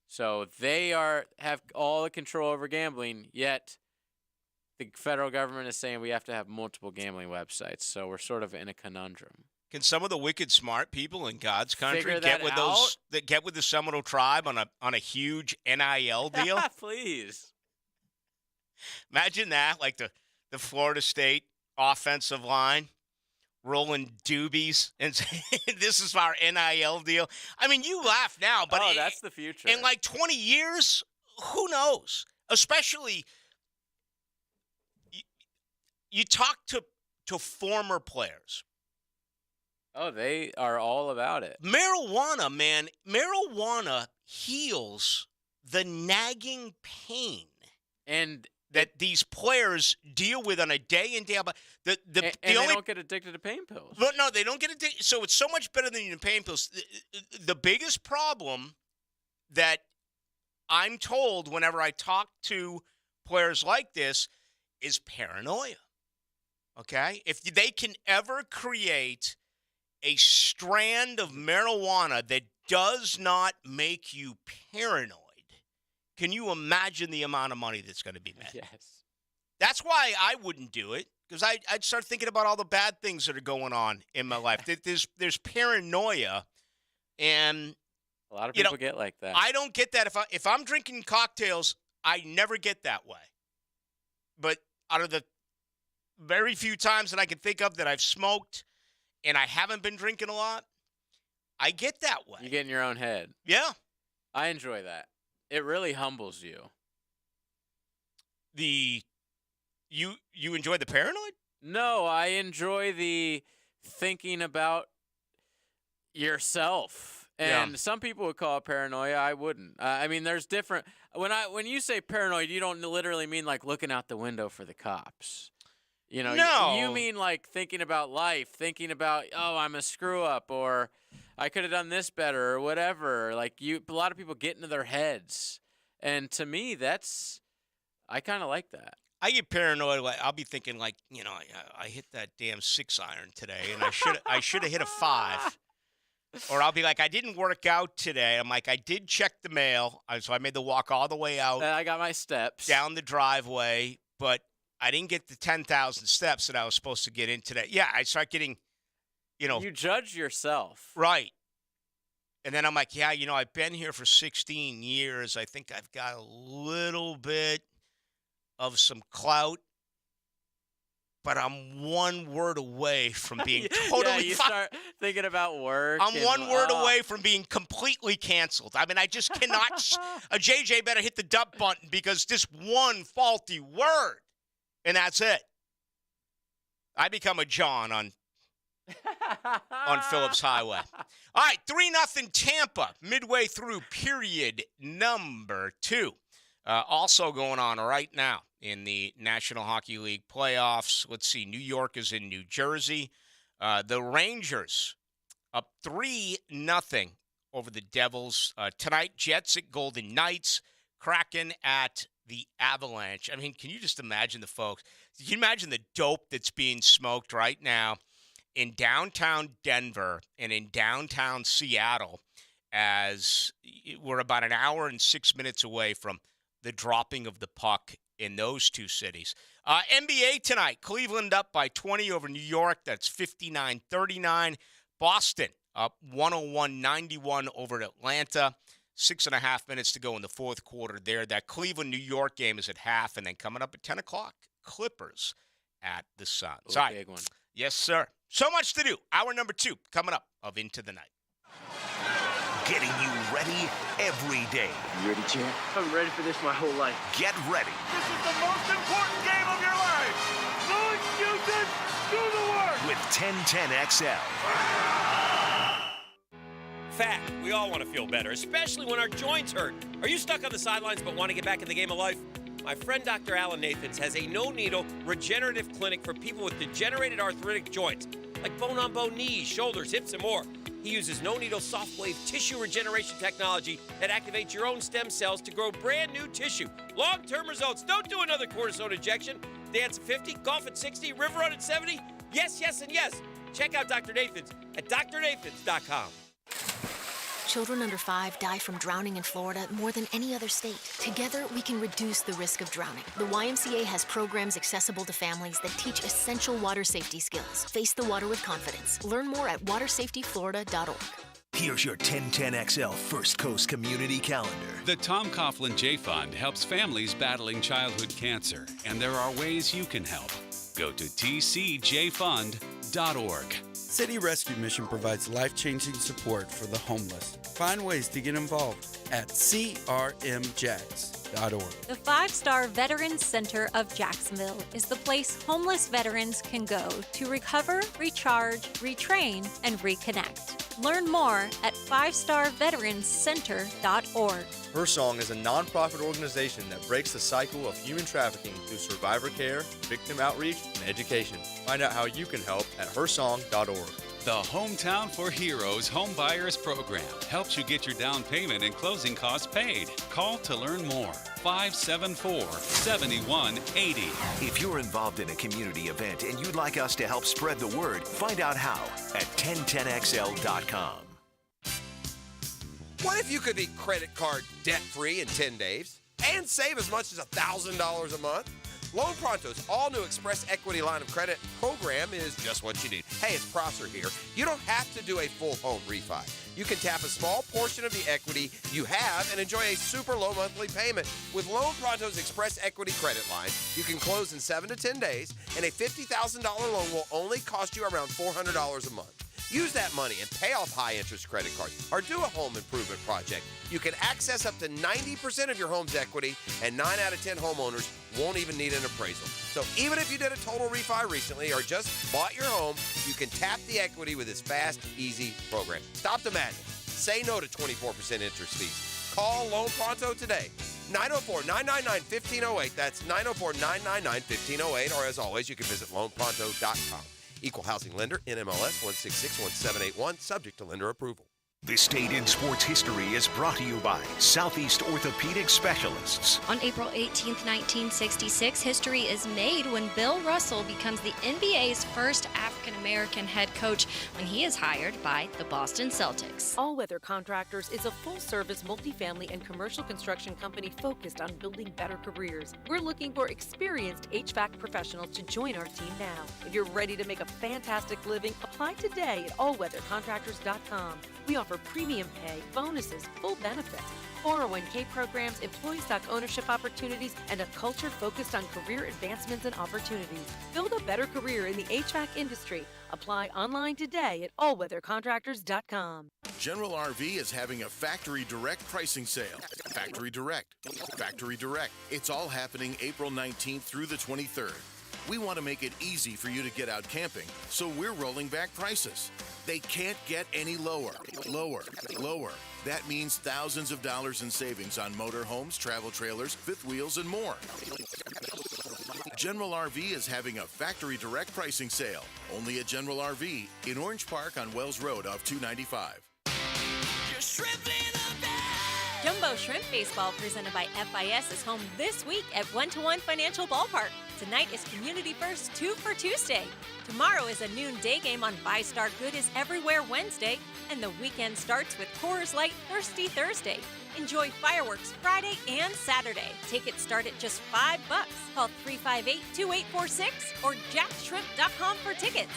So they have all the control over gambling, yet the federal government is saying we have to have multiple gambling websites. So we're sort of in a conundrum. Can some of the wicked smart people in God's country Figure get that with out? get with the Seminole tribe on a huge NIL deal? Please. Imagine that, like the Florida State offensive line rolling doobies and saying, this is our NIL deal. I mean, you laugh now, but that's the future. In like 20 years, who knows? Especially, you talk to former players. Oh, they are all about it. Marijuana, man. Marijuana heals the nagging pain and that these players deal with on a day in, day out. And they don't get addicted to pain pills. But no, they don't get addicted. So it's so much better than the pain pills. The biggest problem that I'm told whenever I talk to players like this is paranoia. Okay? If they can ever create a strand of marijuana that does not make you paranoid, can you imagine the amount of money that's going to be made? Yes. That's why I wouldn't do it, because I'd start thinking about all the bad things that are going on in my life. There's paranoia, and a lot of people get like that. I don't get that. If I'm drinking cocktails, I never get that way. But out of the very few times that I can think of that I've smoked and I haven't been drinking a lot, I get that way. You get in your own head. Yeah. I enjoy that. It really humbles you. You enjoy the paranoid? No, I enjoy the thinking about yourself. And some people would call it paranoia. I wouldn't. I mean, there's different. When you say paranoid, you don't literally mean like looking out the window for the cops. No. You mean like thinking about life, thinking about, oh, I'm a screw up, or I could have done this better, or whatever. Like a lot of people get into their heads, and to me, I kind of like that. I get paranoid. Like I'll be thinking, like, I hit that damn 6-iron today, and I should have hit a 5. Or I'll be like, I didn't work out today. I'm like, I did check the mail, so I made the walk all the way out. I got my steps down the driveway, but I didn't get the 10,000 steps that I was supposed to get in today. Yeah, I start getting, You judge yourself. Right. And then I'm like, yeah, I've been here for 16 years. I think I've got a little bit of some clout, but I'm one word away from being totally you start thinking about work. I'm one word away from being completely canceled. I mean, I just cannot. A JJ better hit the dump button because just one faulty word, and that's it. I become a John on Phillips Highway. All right, 3-0 Tampa midway through period number 2. Also going on right now in the National Hockey League playoffs. Let's see, New York is in New Jersey. The Rangers up 3-0 over the Devils. Tonight, Jets at Golden Knights, Kraken at the Avalanche. I mean, can you just imagine the folks? Can you imagine the dope that's being smoked right now in downtown Denver and in downtown Seattle, as we're about an hour and 6 minutes away from the dropping of the puck in those two cities. NBA tonight, Cleveland up by 20 over New York. That's 59-39. Boston up 101-91 over Atlanta. 6.5 minutes to go in the fourth quarter there. That Cleveland-New York game is at half, and then coming up at 10 o'clock, Clippers at the Suns. All right. Big one. Yes, sir. So much to do. Hour number 2 coming up of Into the Night. Getting you ready every day. You ready, champ? I've been ready for this my whole life. Get ready. This is the most important game of your life. No excuses. Do the work. With 1010XL. Fact, we all want to feel better, especially when our joints hurt. Are you stuck on the sidelines but want to get back in the game of life? My friend Dr. Alan Nathans has a no-needle regenerative clinic for people with degenerated arthritic joints, like bone-on-bone knees, shoulders, hips, and more. He uses no-needle soft-wave tissue regeneration technology that activates your own stem cells to grow brand new tissue. Long-term results. Don't do another cortisone injection. Dance at 50, golf at 60, river run at 70. Yes, yes, and yes. Check out Dr. Nathan's at drnathans.com. Children under 5 die from drowning in Florida more than any other state. Together, we can reduce the risk of drowning. The YMCA has programs accessible to families that teach essential water safety skills. Face the water with confidence. Learn more at watersafetyflorida.org. Here's your 1010XL First Coast Community Calendar. The Tom Coughlin J Fund helps families battling childhood cancer, and there are ways you can help. Go to tcjfund.org. City Rescue Mission provides life-changing support for the homeless. Find ways to get involved at crmjax.org. The 5-star Veterans Center of Jacksonville is the place homeless veterans can go to recover, recharge, retrain, and reconnect. Learn more at 5starveteranscenter.org. Her Song is a nonprofit organization that breaks the cycle of human trafficking through survivor care, victim outreach, and education. Find out how you can help at hersong.org. The Hometown for Heroes Home Buyers Program helps you get your down payment and closing costs paid. Call to learn more. 574-7180. If you're involved in a community event and you'd like us to help spread the word, find out how at 1010XL.com. What if you could be credit card debt-free in 10 days and save as much as $1,000 a month? Loan Pronto's all-new Express Equity Line of Credit program is just what you need. Hey, it's Prosser here. You don't have to do a full home refi. You can tap a small portion of the equity you have and enjoy a super low monthly payment. With Loan Pronto's Express Equity Credit Line, you can close in 7 to 10 days, and a $50,000 loan will only cost you around $400 a month. Use that money and pay off high-interest credit cards or do a home improvement project. You can access up to 90% of your home's equity, and 9 out of 10 homeowners won't even need an appraisal. So even if you did a total refi recently or just bought your home, you can tap the equity with this fast, easy program. Stop the madness. Say no to 24% interest fees. Call Loan Pronto today. 904-999-1508. That's 904-999-1508. Or as always, you can visit loanpronto.com. Equal housing lender, NMLS 1661781, subject to lender approval. This Date in Sports History is brought to you by Southeast Orthopedic Specialists. On April 18, 1966, history is made when Bill Russell becomes the NBA's first African-American head coach when he is hired by the Boston Celtics. All Weather Contractors is a full-service multifamily and commercial construction company focused on building better careers. We're looking for experienced HVAC professionals to join our team now. If you're ready to make a fantastic living, apply today at allweathercontractors.com. We offer premium pay, bonuses, full benefits, 401k programs, employee stock ownership opportunities, and a culture focused on career advancements and opportunities. Build a better career in the HVAC industry. Apply online today at allweathercontractors.com. General RV is having a Factory Direct pricing sale. Factory Direct. Factory Direct. It's all happening April 19th through the 23rd. We want to make it easy for you to get out camping, so we're rolling back prices. They can't get any lower. Lower. Lower. That means thousands of dollars in savings on motorhomes, travel trailers, fifth wheels, and more. General RV is having a Factory Direct pricing sale. Only at General RV in Orange Park on Wells Road off 295. Jumbo Shrimp Baseball presented by FIS is home this week at 1-to-1 Financial Ballpark. Tonight is Community First 2 for Tuesday. Tomorrow is a noon day game on Buy Star Good is Everywhere Wednesday. And the weekend starts with Coors Light Thirsty Thursday. Enjoy fireworks Friday and Saturday. Tickets start at just $5. Call 358-2846 or jackshrimp.com for tickets.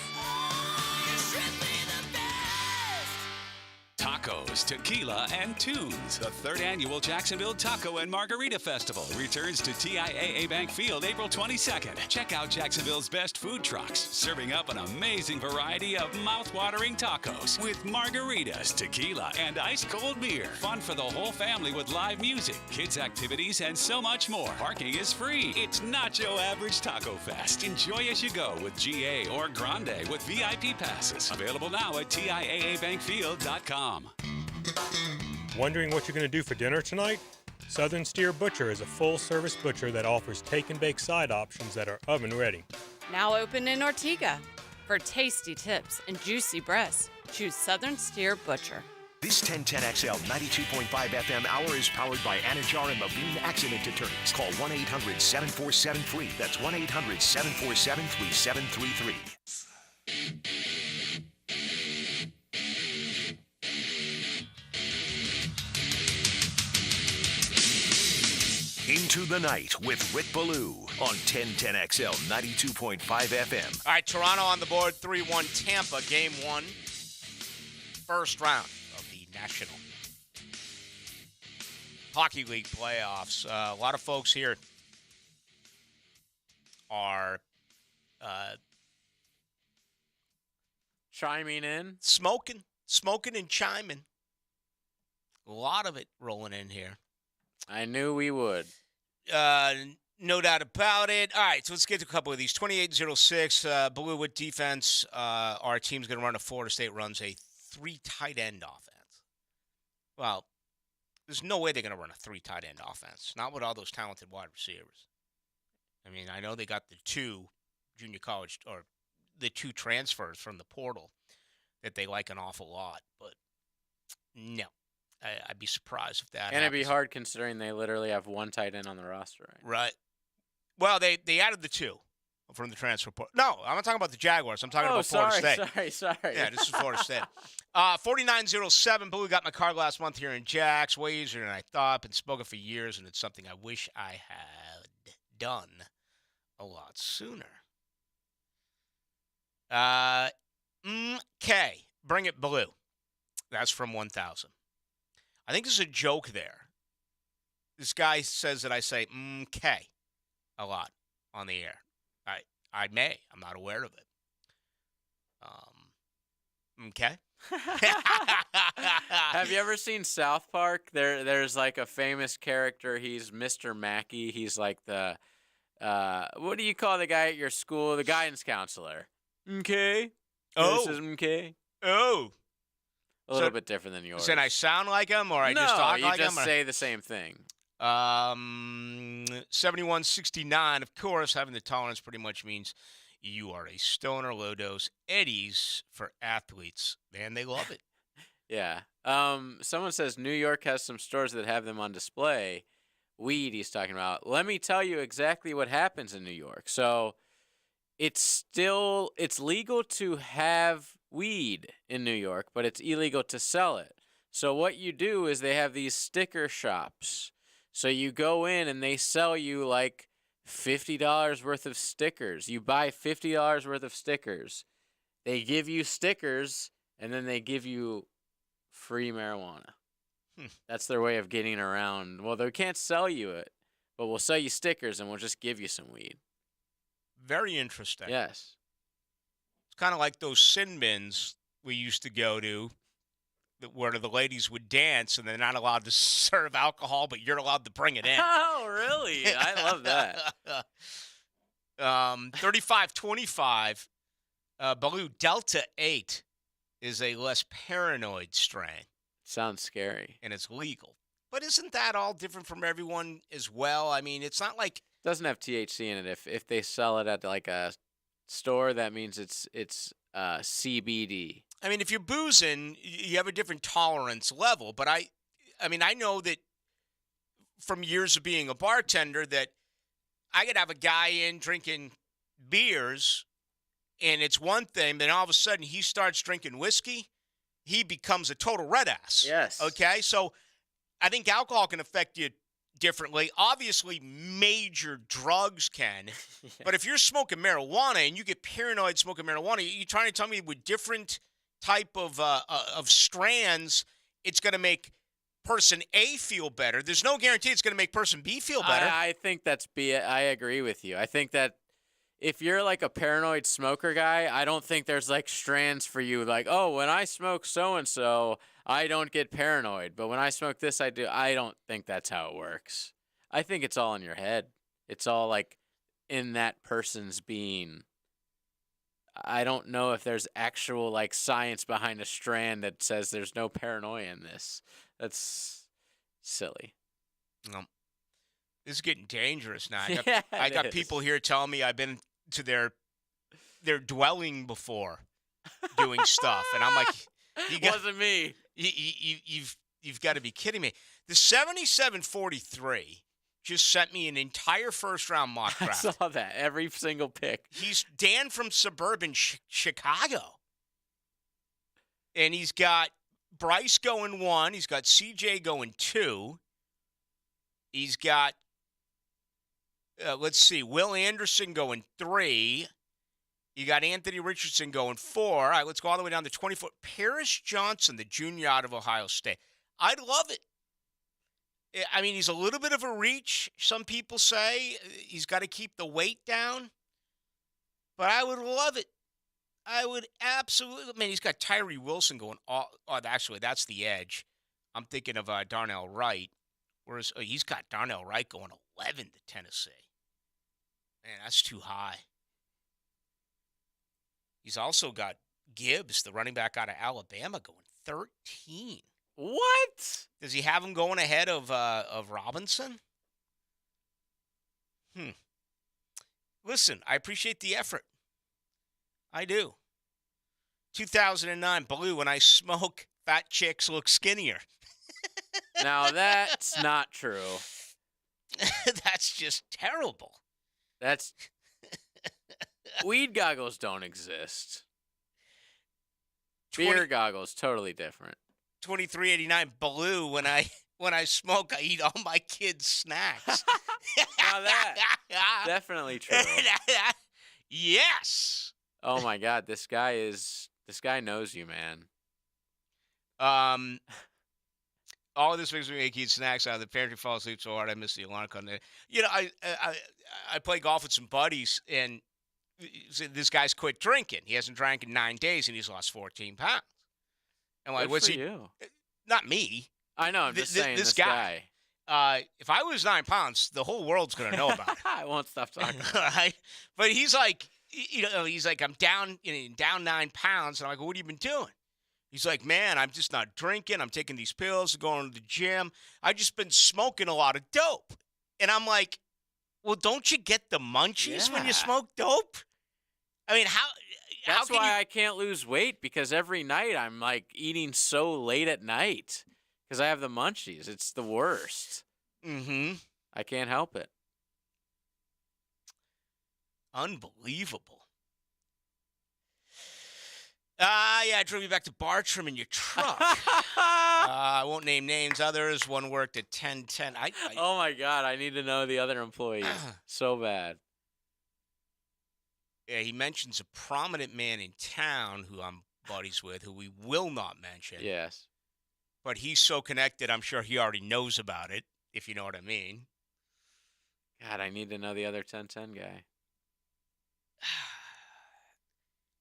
Tacos, tequila, and tunes. The third annual Jacksonville Taco and Margarita Festival returns to TIAA Bank Field April 22nd. Check out Jacksonville's best food trucks, serving up an amazing variety of mouth-watering tacos with margaritas, tequila, and ice-cold beer. Fun for the whole family with live music, kids' activities, and so much more. Parking is free. It's not your average Taco Fest. Enjoy as you go with GA or Grande with VIP passes. Available now at TIAABankfield.com. Wondering what you're going to do for dinner tonight? Southern Steer Butcher is a full-service butcher that offers take-and-bake side options that are oven-ready. Now open in Ortega. For tasty tips and juicy breasts, Choose Southern Steer Butcher. This 1010XL 92.5 FM hour is powered by Anajar and Levine Accident Attorneys. Call 1-800-747-FREE. That's 1-800-747-3733. Into the Night with Rick Ballou on 1010XL 92.5 FM. All right, Toronto on the board, 3-1 Tampa, game one, first round of the National Hockey League playoffs. A lot of folks here are chiming in, smoking and chiming. A lot of it rolling in here. I knew we would. No doubt about it. All right, so let's get to a couple of these. 28-06, Ballou with defense. Our team's going to run a Florida State runs a 3 tight end offense. Well, there's no way they're going to run a 3 tight end offense. Not with all those talented wide receivers. I mean, I know they got the 2 junior college or the 2 transfers from the portal that they like an awful lot, but no. I'd be surprised if that And it'd be happens. hard considering they literally have 1 tight end on the roster, right? Right. Well, they added the 2 from the transfer portal. No, I'm not talking about the Jaguars. I'm talking about Florida State. Sorry. Yeah, this is Florida State. 49-07, Ballou got my car last month here in Jax. Way easier than I thought. Been spoken for years, and it's something I wish I had done a lot sooner. Bring it, Ballou. That's from 1,000. I think there's a joke there. This guy says that I say "okay" a lot on the air. I may. I'm not aware of it. Okay. Have you ever seen South Park? There's like a famous character. He's Mr. Mackey. He's like the what do you call the guy at your school? The guidance counselor. Okay. Oh. This is okay. Oh. A little bit different than yours. Then I sound like him, or I no, just talk like him? you just say the same thing. 7169, of course, having the tolerance pretty much means you are a stoner, low dose Eddies for athletes. Man, they love it. Yeah. Someone says New York has some stores that have them on display. Weed, he's talking about. Let me tell you exactly what happens in New York. So it's legal to have weed in New York, but it's illegal to sell it. So what you do is they have these sticker shops. So you go in and they sell you like $50 worth of stickers. You buy $50 worth of stickers. They give you stickers, and then they give you free marijuana. That's their way of getting around. Well, they can't sell you it, but we'll sell you stickers, and we'll just give you some weed. Very interesting. Yes. It's kind of like those sin bins we used to go to where the ladies would dance and they're not allowed to serve alcohol, but you're allowed to bring it in. Oh, really? I love that. 35-25, Ballou Delta 8 is a less paranoid strain. Sounds scary. And it's legal. But isn't that all different from everyone as well? I mean, it's not like... Doesn't have THC in it. If they sell it at like a store, that means it's CBD. I mean, if you're boozing, you have a different tolerance level. But I know that from years of being a bartender that I could have a guy in drinking beers, and it's one thing. Then all of a sudden he starts drinking whiskey. He becomes a total red ass. Yes. Okay? So I think alcohol can affect you differently. Obviously, major drugs can. Yeah. But if you're smoking marijuana and you get paranoid smoking marijuana, you're trying to tell me with different type of strands, it's going to make person A feel better. There's no guarantee it's going to make person B feel better. I think that's I agree with you. I think that if you're like a paranoid smoker guy, I don't think there's like strands for you. Like, oh, when I smoke so-and-so, I don't get paranoid. But when I smoke this, I do. I don't think that's how it works. I think it's all in your head. It's all like in that person's being. I don't know if there's actual like science behind a strand that says there's no paranoia in this. That's silly. This is getting dangerous now. Yeah, I got it is. people here telling me I've been to their dwelling before doing stuff. And I'm like, Wasn't me. You've got to be kidding me. The 77-43 just sent me an entire first-round mock I draft. saw that. Every single pick. He's Dan from suburban Chicago. And he's got Bryce going 1. He's got CJ going 2. He's got, let's see, Will Anderson going 3. You got Anthony Richardson going 4. All right, let's go all the way down to 24. Paris Johnson, the junior out of Ohio State. I'd love it. I mean, he's a little bit of a reach, some people say. He's got to keep the weight down. But I would love it. I would absolutely. Man, he's got Tyree Wilson going. Actually, that's the edge. I'm thinking of Darnell Wright. Whereas he's got Darnell Wright going 11 to Tennessee. Man, that's too high. He's also got Gibbs, the running back out of Alabama, going 13. What? Does he have him going ahead of Robinson? Listen, I appreciate the effort. I do. 2009, Ballou, when I smoke, fat chicks look skinnier. Now, that's not true. That's just terrible. That's weed goggles don't exist. Beer goggles, totally different. 2389, Ballou, when I smoke, I eat all my kids' snacks. Now that definitely true. Yes. Oh my God, this guy knows you, man. All of this makes me eat snacks out of the pantry, fall asleep so hard I miss the alarm clock. You know, I play golf with some buddies, and this guy's quit drinking. He hasn't drank in 9 days, and he's lost 14 pounds. And like, Good what's for he? you. Not me. I know. I'm just saying this guy. If I was 9 pounds, the whole world's gonna know about it. I won't stop talking. Right? But he's like, he's like, I'm down, down 9 pounds, and I'm like, well, what have you been doing? He's like, man, I'm just not drinking. I'm taking these pills, going to the gym. I just been smoking a lot of dope. And I'm like, well, don't you get the munchies when you smoke dope? I mean, how That's can why I can't lose weight, because every night I'm like eating so late at night because I have the munchies. It's the worst. Mm-hmm. I can't help it. Unbelievable. Yeah, I drove you back to Bartram in your truck. I won't name names. Others. One worked at 1010. Oh, my God. I need to know the other employees so bad. Yeah, he mentions a prominent man in town who I'm buddies with, who we will not mention. Yes. But he's so connected, I'm sure he already knows about it, if you know what I mean. God, I need to know the other 1010 guy.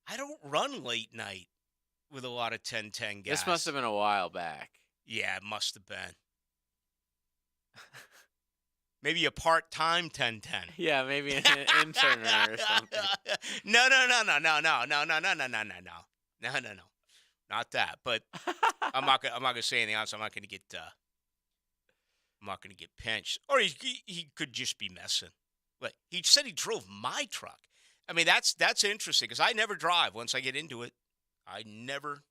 I don't run late night with a lot of 1010 guys. This must have been a while back. Yeah, it must have been. Maybe a part-time 1010. Yeah, maybe an intern or something. No. Not that. But I'm not gonna say anything else. I'm not gonna get pinched. Or he could just be messing. But he said he drove my truck. I mean, that's interesting because I never drive. Once I get into it, I never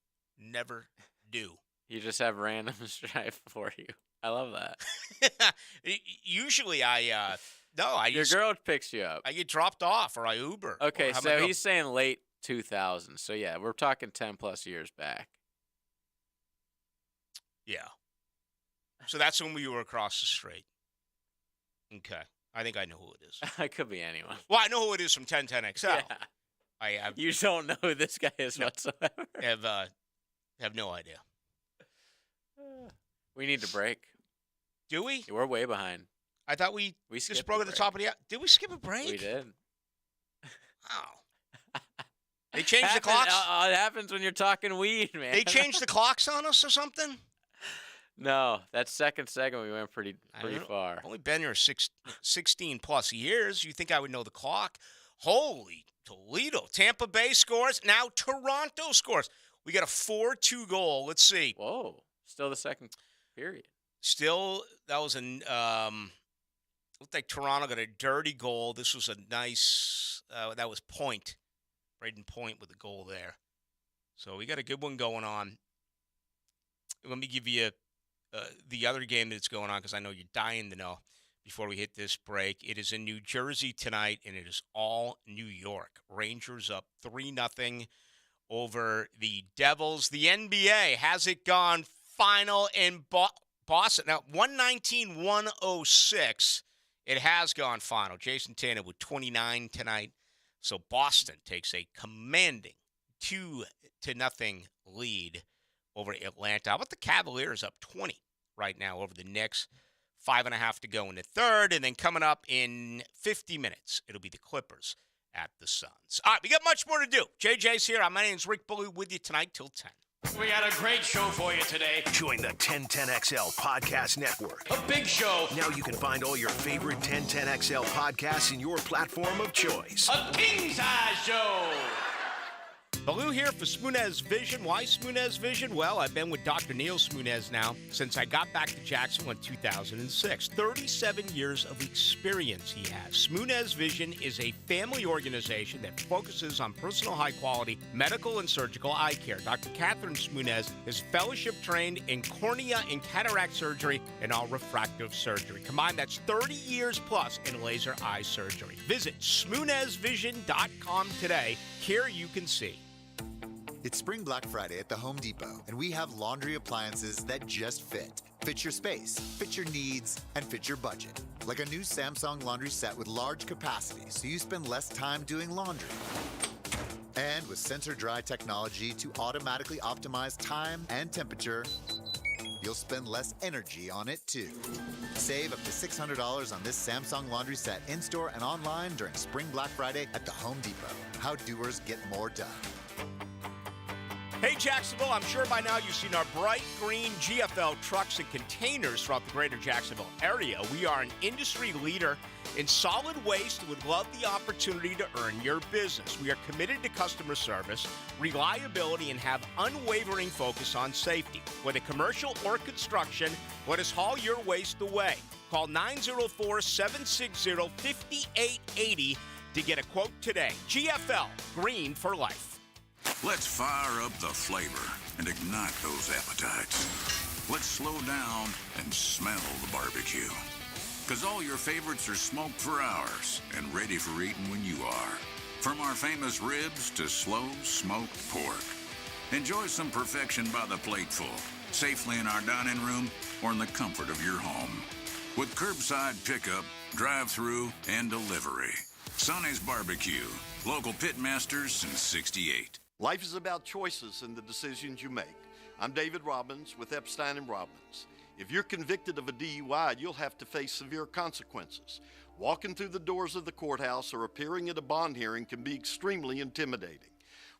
do. You just have randoms drive for you. I love that. Usually, your girl picks you up. I get dropped off or I Uber. Okay, so he's saying late 2000s. So yeah, we're talking 10 plus years back. Yeah. So that's when we were across the street. Okay. I think I know who it is. It could be anyone. Well, I know who it is from 1010XL. Yeah. You don't know who this guy is whatsoever. Have no idea. We need to break. Do we? We're way behind. I thought we just broke at the top of the hour. Did we skip a break? We did. Wow. They changed the clocks? It happens when you're talking weed, man. They changed the clocks on us or something? No, that second segment we went pretty far. I've only been here 16 plus years. You think I would know the clock? Holy Toledo. Tampa Bay scores. Now Toronto scores. We got a 4-2 goal. Let's see. Whoa. Still the second period. Still, that was looked like Toronto got a dirty goal. This was a nice, that was Point. Braden Point with a goal there. So we got a good one going on let me give you the other game that's going on because I know you're dying to know before we hit this break. It is in New Jersey tonight, and it is all New York. Rangers up 3-0 over the Devils. The NBA has it gone final in Boston. Now, 119-106. It has gone final. Jason Tatum with 29 tonight. So Boston takes a commanding 2-0 lead over Atlanta. How about the Cavaliers up 20 right now over the Knicks? 5.5 to go in the third. And then coming up in 50 minutes, it'll be the Clippers at the Suns. All right, we got much more to do. JJ's here. My name's Rick Ballou with you tonight till 10. We got a great show for you today. Join the 1010XL Podcast Network. A big show. Now you can find all your favorite 1010XL podcasts in your platform of choice. A king-size show. Ballou here for Smoonez Vision. Why Smoonez Vision? Well, I've been with Dr. Neil Smoonez now since I got back to Jacksonville in 2006. 37 years of experience he has. Smoonez Vision is a family organization that focuses on personal high-quality medical and surgical eye care. Dr. Catherine Smoonez is fellowship trained in cornea and cataract surgery and all refractive surgery. Combined, that's 30 years plus in laser eye surgery. Visit SmoonezVision.com today. Here you can see. It's Spring Black Friday at the Home Depot, and we have laundry appliances that just fit. Fit your space, fit your needs, and fit your budget. Like a new Samsung laundry set with large capacity, so you spend less time doing laundry. And with sensor dry technology to automatically optimize time and temperature, you'll spend less energy on it too. Save up to $600 on this Samsung laundry set in-store and online during Spring Black Friday at the Home Depot. How doers get more done. Hey, Jacksonville, I'm sure by now you've seen our bright green GFL trucks and containers throughout the greater Jacksonville area. We are an industry leader in solid waste and would love the opportunity to earn your business. We are committed to customer service, reliability, and have unwavering focus on safety. Whether commercial or construction, let us haul your waste away. Call 904-760-5880 to get a quote today. GFL, green for life. Let's fire up the flavor and ignite those appetites. Let's slow down and smell the barbecue. Because all your favorites are smoked for hours and ready for eating when you are. From our famous ribs to slow smoked pork. Enjoy some perfection by the plateful, safely in our dining room or in the comfort of your home. With curbside pickup, drive-through, and delivery. Sonny's Barbecue, local pitmasters since '68. Life is about choices and the decisions you make. I'm David Robbins with Epstein & Robbins. If you're convicted of a DUI, you'll have to face severe consequences. Walking through the doors of the courthouse or appearing at a bond hearing can be extremely intimidating.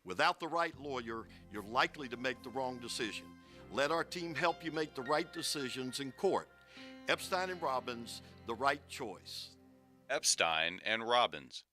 Without the right lawyer, you're likely to make the wrong decision. Let our team help you make the right decisions in court. Epstein & Robbins, the right choice. Epstein & Robbins,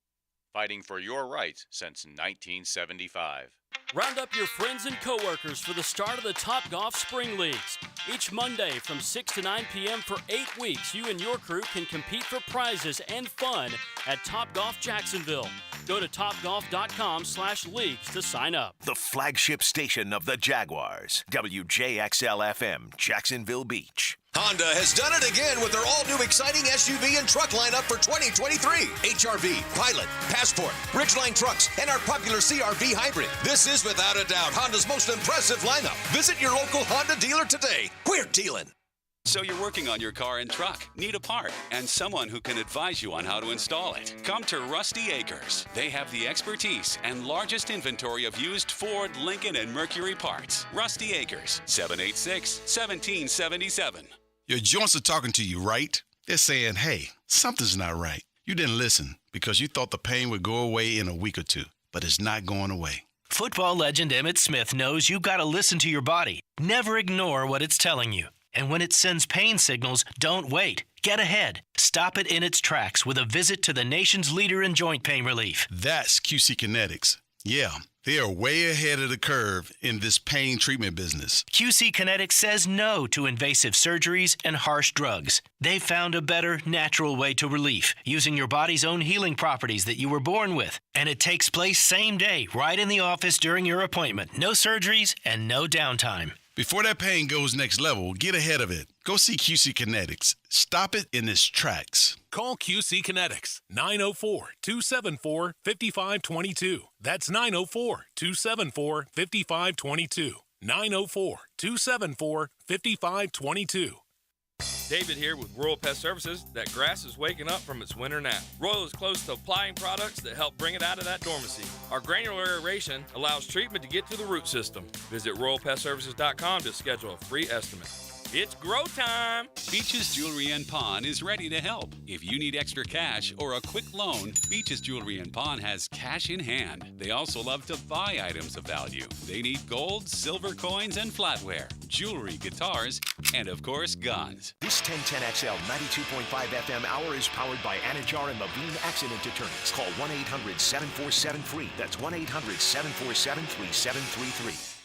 fighting for your rights since 1975. Round up your friends and coworkers for the start of the Topgolf Spring Leagues. Each Monday from 6 to 9 p.m. for 8 weeks, you and your crew can compete for prizes and fun at Topgolf Jacksonville. Go to topgolf.com/leagues to sign up. The flagship station of the Jaguars, WJXL-FM, Jacksonville Beach. Honda has done it again with their all-new exciting SUV and truck lineup for 2023. HRV, Pilot, Passport, Ridgeline trucks, and our popular CRV Hybrid. This is without a doubt Honda's most impressive lineup. Visit your local Honda dealer today. We're dealing. So you're working on your car and truck, need a part, and someone who can advise you on how to install it. Come to Rusty Acres. They have the expertise and largest inventory of used Ford, Lincoln, and Mercury parts. Rusty Acres, 786-1777. Your joints are talking to you, right? They're saying, hey, something's not right. You didn't listen because you thought the pain would go away in a week or two, but it's not going away. Football legend Emmitt Smith knows you've got to listen to your body. Never ignore what it's telling you. And when it sends pain signals, don't wait. Get ahead. Stop it in its tracks with a visit to the nation's leader in joint pain relief. That's QC Kinetics. Yeah, they are way ahead of the curve in this pain treatment business. QC Kinetics says no to invasive surgeries and harsh drugs. They've found a better, natural way to relief, using your body's own healing properties that you were born with. And it takes place same day, right in the office during your appointment. No surgeries and no downtime. Before that pain goes next level, get ahead of it. Go see QC Kinetics. Stop it in its tracks. Call QC Kinetics, 904-274-5522. That's 904-274-5522. 904-274-5522. David here with Royal Pest Services. That grass is waking up from its winter nap. Royal is close to applying products that help bring it out of that dormancy. Our granular aeration allows treatment to get to the root system. Visit RoyalPestServices.com to schedule a free estimate. It's grow time! Beaches Jewelry and Pawn is ready to help. If you need extra cash or a quick loan, Beaches Jewelry and Pawn has cash in hand. They also love to buy items of value. They need gold, silver coins, and flatware, jewelry, guitars, and of course, guns. This 1010XL 92.5 FM hour is powered by Anajar and Levine Accident Attorneys. Call 1-800-747-FREE. That's 1-800-747-3733.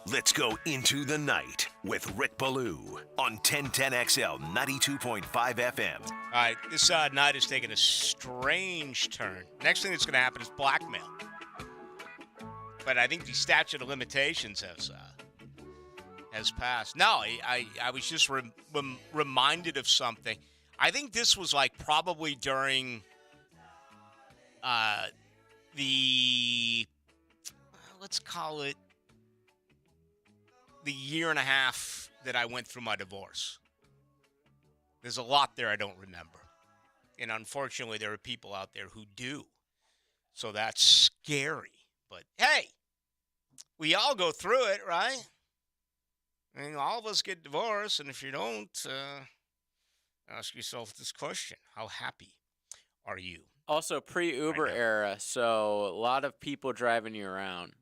Let's go into the night with Rick Ballou on 1010XL 92.5 FM. All right, this night is taking a strange turn. Next thing that's going to happen is blackmail. But I think the statute of limitations has passed. No, I was just reminded of something. I think this was like probably during let's call it, the year and a half that I went through my divorce. There's a lot there I don't remember. And unfortunately, there are people out there who do. So that's scary. But hey, we all go through it, right? I mean, all of us get divorced. And if you don't, ask yourself this question. How happy are you? Also, pre-Uber era, so a lot of people driving you around.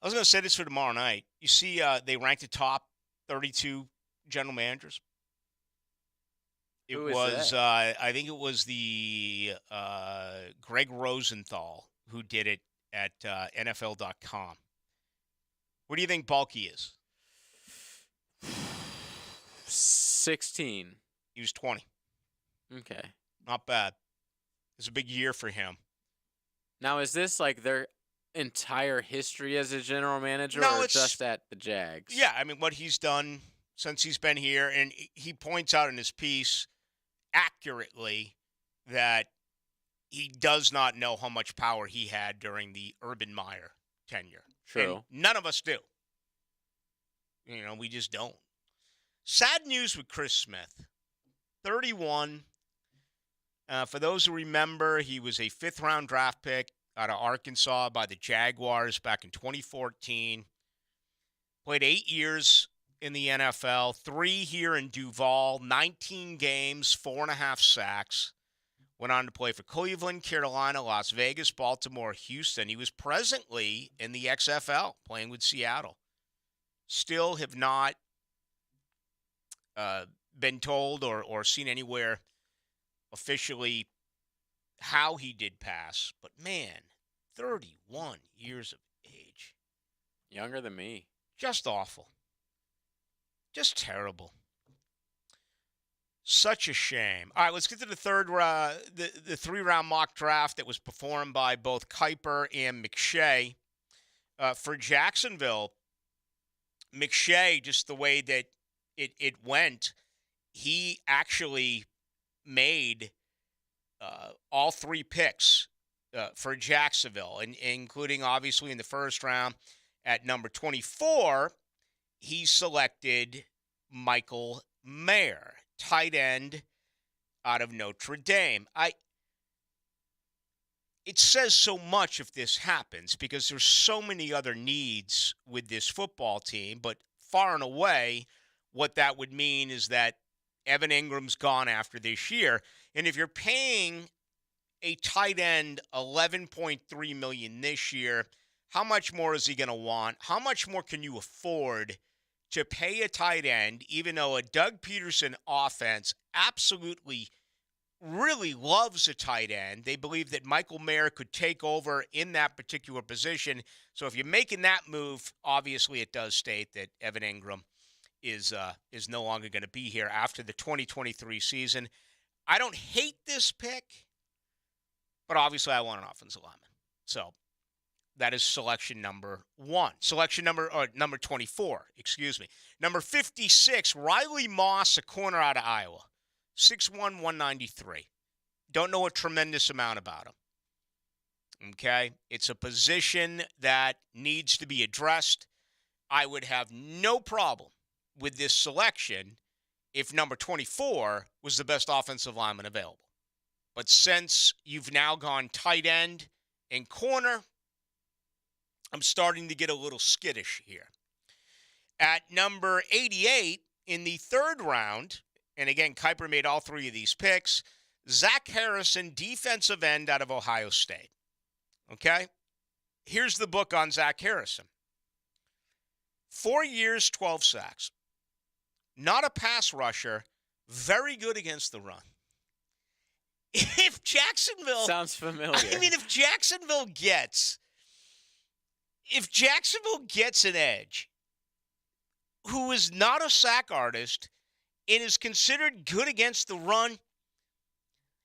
I was going to say this for tomorrow night. You see, they ranked the top 32 general managers. Who is that? I think it was the Greg Rosenthal who did it at NFL.com. What do you think Bulky is? 16. He was 20. Okay. Not bad. It's a big year for him. Now, is this like their entire history as a general manager, No, or it's just at the Jags? Yeah, I mean, what he's done since he's been here, and he points out in his piece accurately that he does not know how much power he had during the Urban Meyer tenure. True. And none of us do. You know, we just don't. Sad news with Chris Smith. 31. For those who remember, he was a fifth-round draft pick out of Arkansas by the Jaguars back in 2014. Played 8 years in the NFL, 3 here in Duval, 19 games, 4.5 sacks. Went on to play for Cleveland, Carolina, Las Vegas, Baltimore, Houston. He was presently in the XFL playing with Seattle. Still have not been told or seen anywhere officially how he did pass. But, man, 31 years of age. Younger than me. Just awful. Just terrible. Such a shame. All right, let's get to the the 3-round mock draft that was performed by both Kuiper and McShay. For Jacksonville, McShay, just the way that it went, he actually made all 3 picks for Jacksonville, and including obviously in the first round at number 24, he selected Michael Mayer, tight end out of Notre Dame. It says so much if this happens because there's so many other needs with this football team, but far and away, what that would mean is that Evan Ingram's gone after this year. And if you're paying a tight end $11.3 million this year, how much more is he going to want? How much more can you afford to pay a tight end, even though a Doug Peterson offense absolutely really loves a tight end? They believe that Michael Mayer could take over in that particular position. So if you're making that move, obviously it does state that Evan Ingram is no longer going to be here after the 2023 season. I don't hate this pick. But obviously I want an offensive lineman. So that is selection number 1. Number 24, excuse me. Number 56, Riley Moss, a corner out of Iowa. 6'1", 193. Don't know a tremendous amount about him. Okay? It's a position that needs to be addressed. I would have no problem with this selection if number 24 was the best offensive lineman available. But since you've now gone tight end and corner, I'm starting to get a little skittish here. At number 88 in the 3rd round, and again, Kuiper made all 3 of these picks, Zach Harrison, defensive end out of Ohio State. Okay? Here's the book on Zach Harrison. 4 years, 12 sacks. Not a pass rusher, very good against the run. If Jacksonville... Sounds familiar. I mean, if Jacksonville gets an edge who is not a sack artist and is considered good against the run,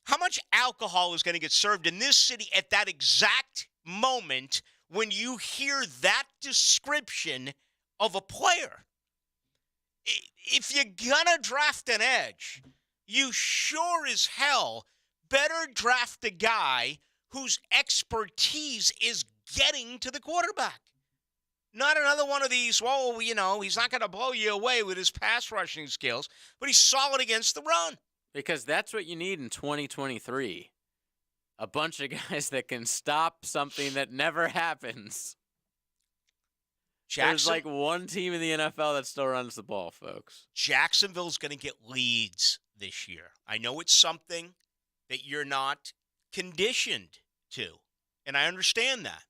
how much alcohol is going to get served in this city at that exact moment when you hear that description of a player? If you're going to draft an edge, you sure as hell better draft a guy whose expertise is getting to the quarterback. Not another one of these, well, you know, he's not going to blow you away with his pass rushing skills, but he's solid against the run. Because that's what you need in 2023. A bunch of guys that can stop something that never happens. There's like one team in the NFL that still runs the ball, folks. Jacksonville's going to get leads this year. I know it's something that you're not conditioned to, and I understand that.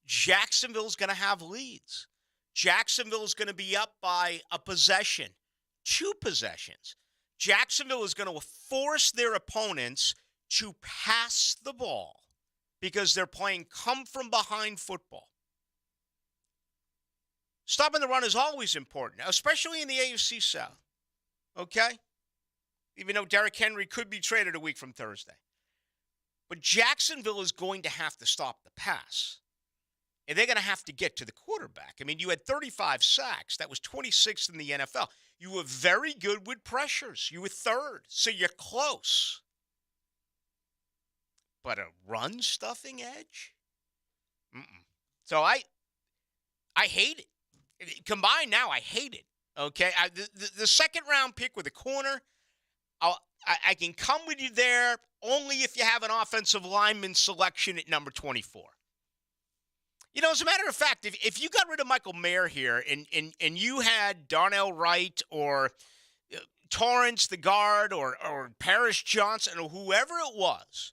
Jacksonville's going to have leads. Jacksonville's going to be up by a possession, 2 possessions. Jacksonville is going to force their opponents to pass the ball because they're playing come-from-behind football. Stopping the run is always important, especially in the AFC South. Okay? Even though Derrick Henry could be traded a week from Thursday. But Jacksonville is going to have to stop the pass. And they're going to have to get to the quarterback. I mean, you had 35 sacks. That was 26th in the NFL. You were very good with pressures. You were 3rd. So you're close. But a run-stuffing edge? So I hate it. Combined now, I hate it. Okay? The second-round pick with a corner, I can come with you there only if you have an offensive lineman selection at number 24. You know, as a matter of fact, if you got rid of Michael Mayer here and you had Darnell Wright or Torrance, the guard, or Paris Johnson, or whoever it was,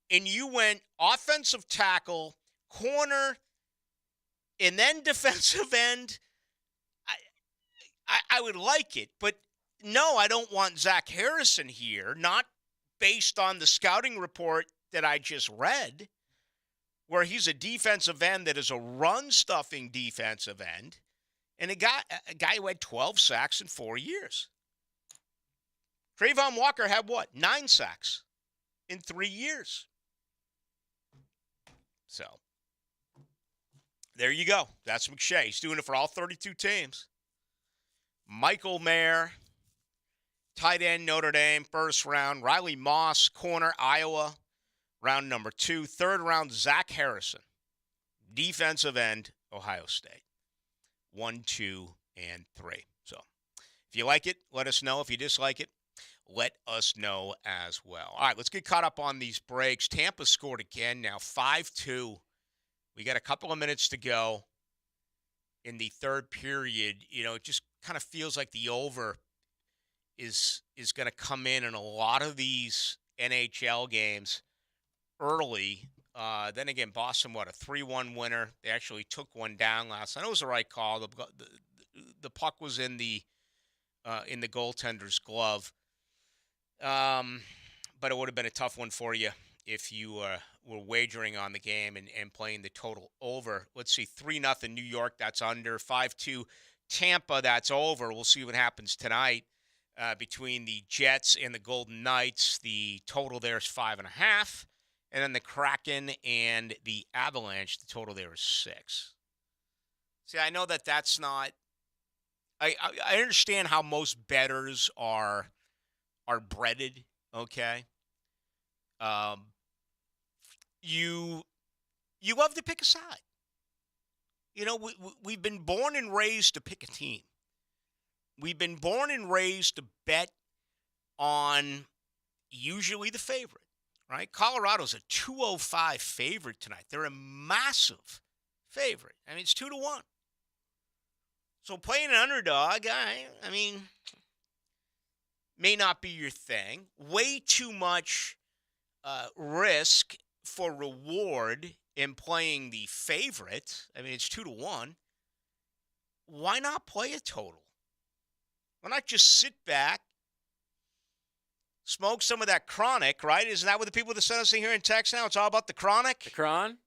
and you went offensive tackle, corner, and then defensive end, I would like it. But no, I don't want Zach Harrison here, not based on the scouting report that I just read, where he's a defensive end that is a run-stuffing defensive end, and a guy who had 12 sacks in 4 years. Trayvon Walker had what? 9 sacks in 3 years. So, there you go. That's McShay. He's doing it for all 32 teams. Michael Mayer, tight end, Notre Dame, 1st round. Riley Moss, corner, Iowa, round number 2. 3rd round, Zach Harrison, defensive end, Ohio State. 1, 2, and 3. So, if you like it, let us know. If you dislike it, let us know as well. All right, let's get caught up on these breaks. Tampa scored again now, 5-2. We got a couple of minutes to go in the 3rd period. You know, it just kind of feels like the over is going to come in a lot of these NHL games early. Then again, Boston, a 3-1 winner. They actually took one down last night. It was the right call. The puck was in the goaltender's glove. But it would have been a tough one for you if you were wagering on the game and playing the total over. Let's see, 3-0 New York, that's under. 5-2 Tampa, that's over. We'll see what happens tonight between the Jets and the Golden Knights. The total there is 5.5. And then the Kraken and the Avalanche, the total there is 6. See, I know that that's not. I understand how most bettors are breaded. Okay. You love to pick a side. You know, we've been born and raised to pick a team. We've been born and raised to bet on usually the favorite, right? Colorado's a 205 favorite tonight. They're a massive favorite. I mean, it's 2-1. So playing an underdog, I mean, may not be your thing. Way too much risk for reward in playing the favorite. I mean, it's 2-1. Why not play a total? Why not just sit back, smoke some of that chronic, right? Isn't that what the people that sent us in here in text now? It's all about the chronic? The cron?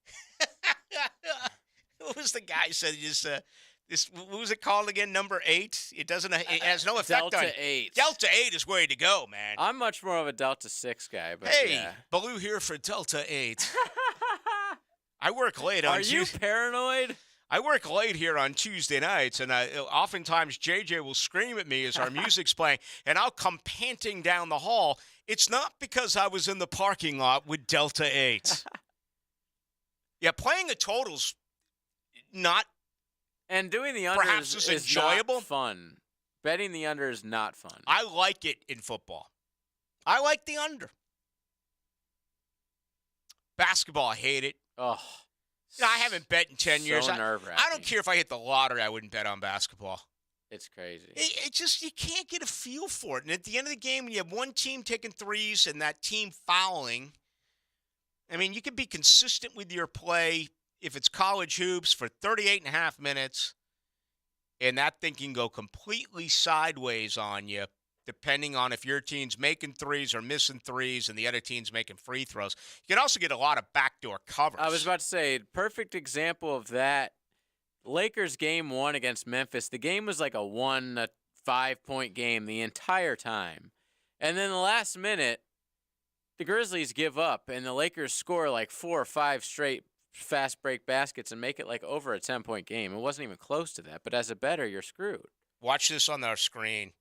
What was the guy who said what was it called again? Number 8? It has no effect on Delta 8. Delta 8 is way to go, man. I'm much more of a Delta 6 guy, but hey, yeah. Ballou here for Delta 8. I work late on Are you paranoid? I work late here on Tuesday nights, and oftentimes JJ will scream at me as our music's playing, and I'll come panting down the hall. It's not because I was in the parking lot with Delta 8. Yeah, playing a total's not. And doing the under perhaps is enjoyable. Not fun. Betting the under is not fun. I like it in football. I like the under. Basketball, I hate it. Oh. You know, I haven't bet in 10 years. nerve-wracking. I don't care if I hit the lottery, I wouldn't bet on basketball. It's crazy. It just, you can't get a feel for it. And at the end of the game, when you have one team taking threes and that team fouling, I mean, you can be consistent with your play if it's college hoops for 38 and a half minutes, and that thing can go completely sideways on you, depending on if your team's making threes or missing threes and the other team's making free throws. You can also get a lot of backdoor covers. I was about to say, perfect example of that, Lakers game 1 against Memphis. The game was like a 5-point game the entire time. And then the last minute, the Grizzlies give up, and the Lakers score like 4 or 5 straight fast break baskets and make it like over a 10-point game. It wasn't even close to that, but as a bettor, you're screwed. Watch this on our screen.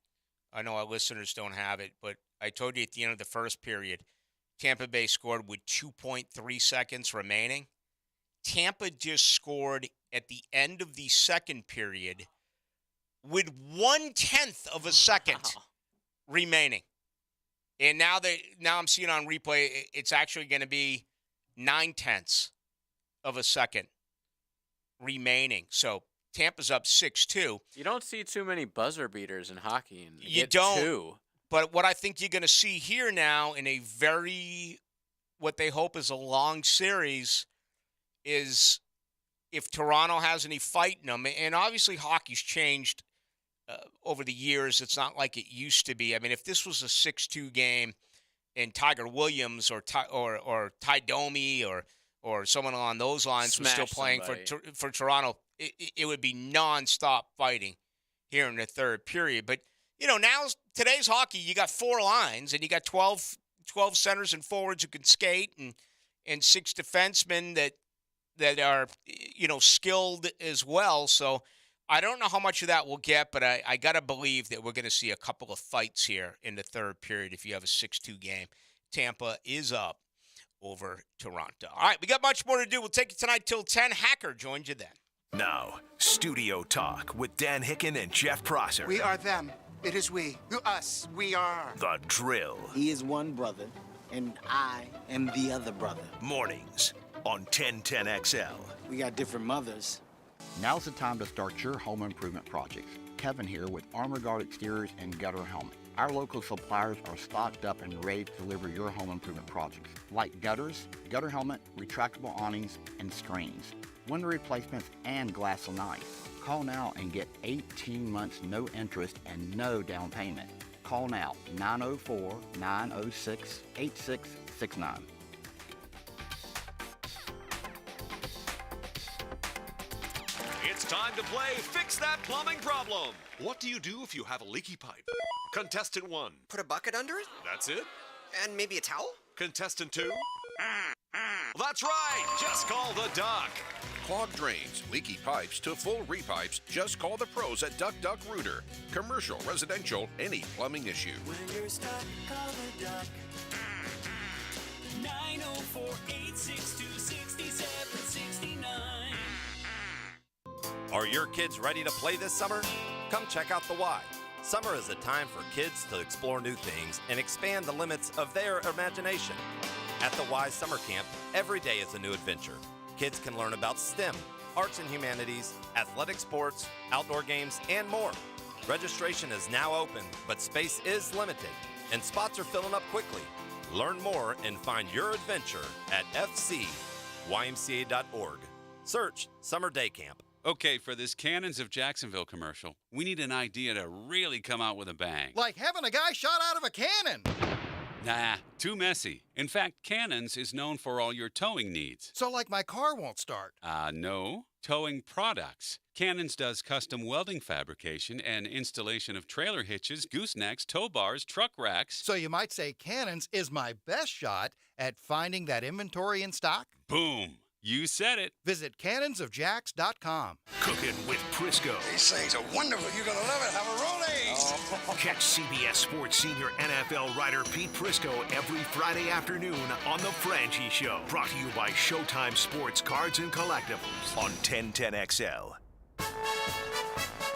I know our listeners don't have it, but I told you at the end of the first period, Tampa Bay scored with 2.3 seconds remaining. Tampa just scored at the end of the second period with 1/10 of a second remaining. And now I'm seeing on replay, it's actually going to be 9/10 of a second remaining. So Tampa's up 6-2. You don't see too many buzzer beaters in hockey. And you don't. 2. But what I think you're going to see here now in a what they hope is a long series is if Toronto has any fight in them. And obviously hockey's changed over the years. It's not like it used to be. I mean, if this was a 6-2 game and Tiger Williams or Ty Domi or someone along those lines was still playing for Toronto, it would be nonstop fighting here in the third period. But, you know, today's hockey, you got 4 lines and you got 12 centers and forwards who can skate and 6 defensemen that are, you know, skilled as well. So I don't know how much of that we'll get, but I got to believe that we're going to see a couple of fights here in the third period if you have a 6-2 game. Tampa is up over Toronto. All right, we got much more to do. We'll take you tonight till 10. Hacker joins you then. Now, Studio Talk with Dan Hicken and Jeff Prosser. We are them. It is we. Us. We are. The Drill. He is one brother, and I am the other brother. Mornings on 1010XL. We got different mothers. Now's the time to start your home improvement projects. Kevin here with Armor Guard Exteriors and Gutter Helmet. Our local suppliers are stocked up and ready to deliver your home improvement projects, like gutters, gutter helmet, retractable awnings, and screens, window replacements, and glass and ice. Call now and get 18 months no interest and no down payment. Call now, 904-906-8669. It's time to play Fix That Plumbing Problem. What do you do if you have a leaky pipe? Contestant 1. Put a bucket under it? That's it. And maybe a towel? Contestant 2. That's right. Just call the Duck. Clogged drains, leaky pipes to full repipes, just call the pros at Duck Duck Rooter. Commercial, residential, any plumbing issue. When you're stuck, call the Duck. 904-862-6769. Are your kids ready to play this summer? Come check out the Y. Summer is a time for kids to explore new things and expand the limits of their imagination. At the Y Summer Camp, every day is a new adventure. Kids can learn about STEM, arts and humanities, athletic sports, outdoor games, and more. Registration is now open, but space is limited, and spots are filling up quickly. Learn more and find your adventure at fcymca.org. Search Summer Day Camp. Okay, for this Cannons of Jacksonville commercial, we need an idea to really come out with a bang. Like having a guy shot out of a cannon. Nah, too messy. In fact, Cannons is known for all your towing needs. So like my car won't start. No. Towing products. Cannons does custom welding fabrication and installation of trailer hitches, goosenecks, tow bars, truck racks. So you might say Cannons is my best shot at finding that inventory in stock? Boom. You said it. Visit cannonsofjacks.com. Cooking with Prisco. These things are wonderful. You're going to love it. Have a rolling. Catch CBS Sports senior NFL writer Pete Prisco every Friday afternoon on The Franchi Show. Brought to you by Showtime Sports Cards and Collectibles on 1010XL.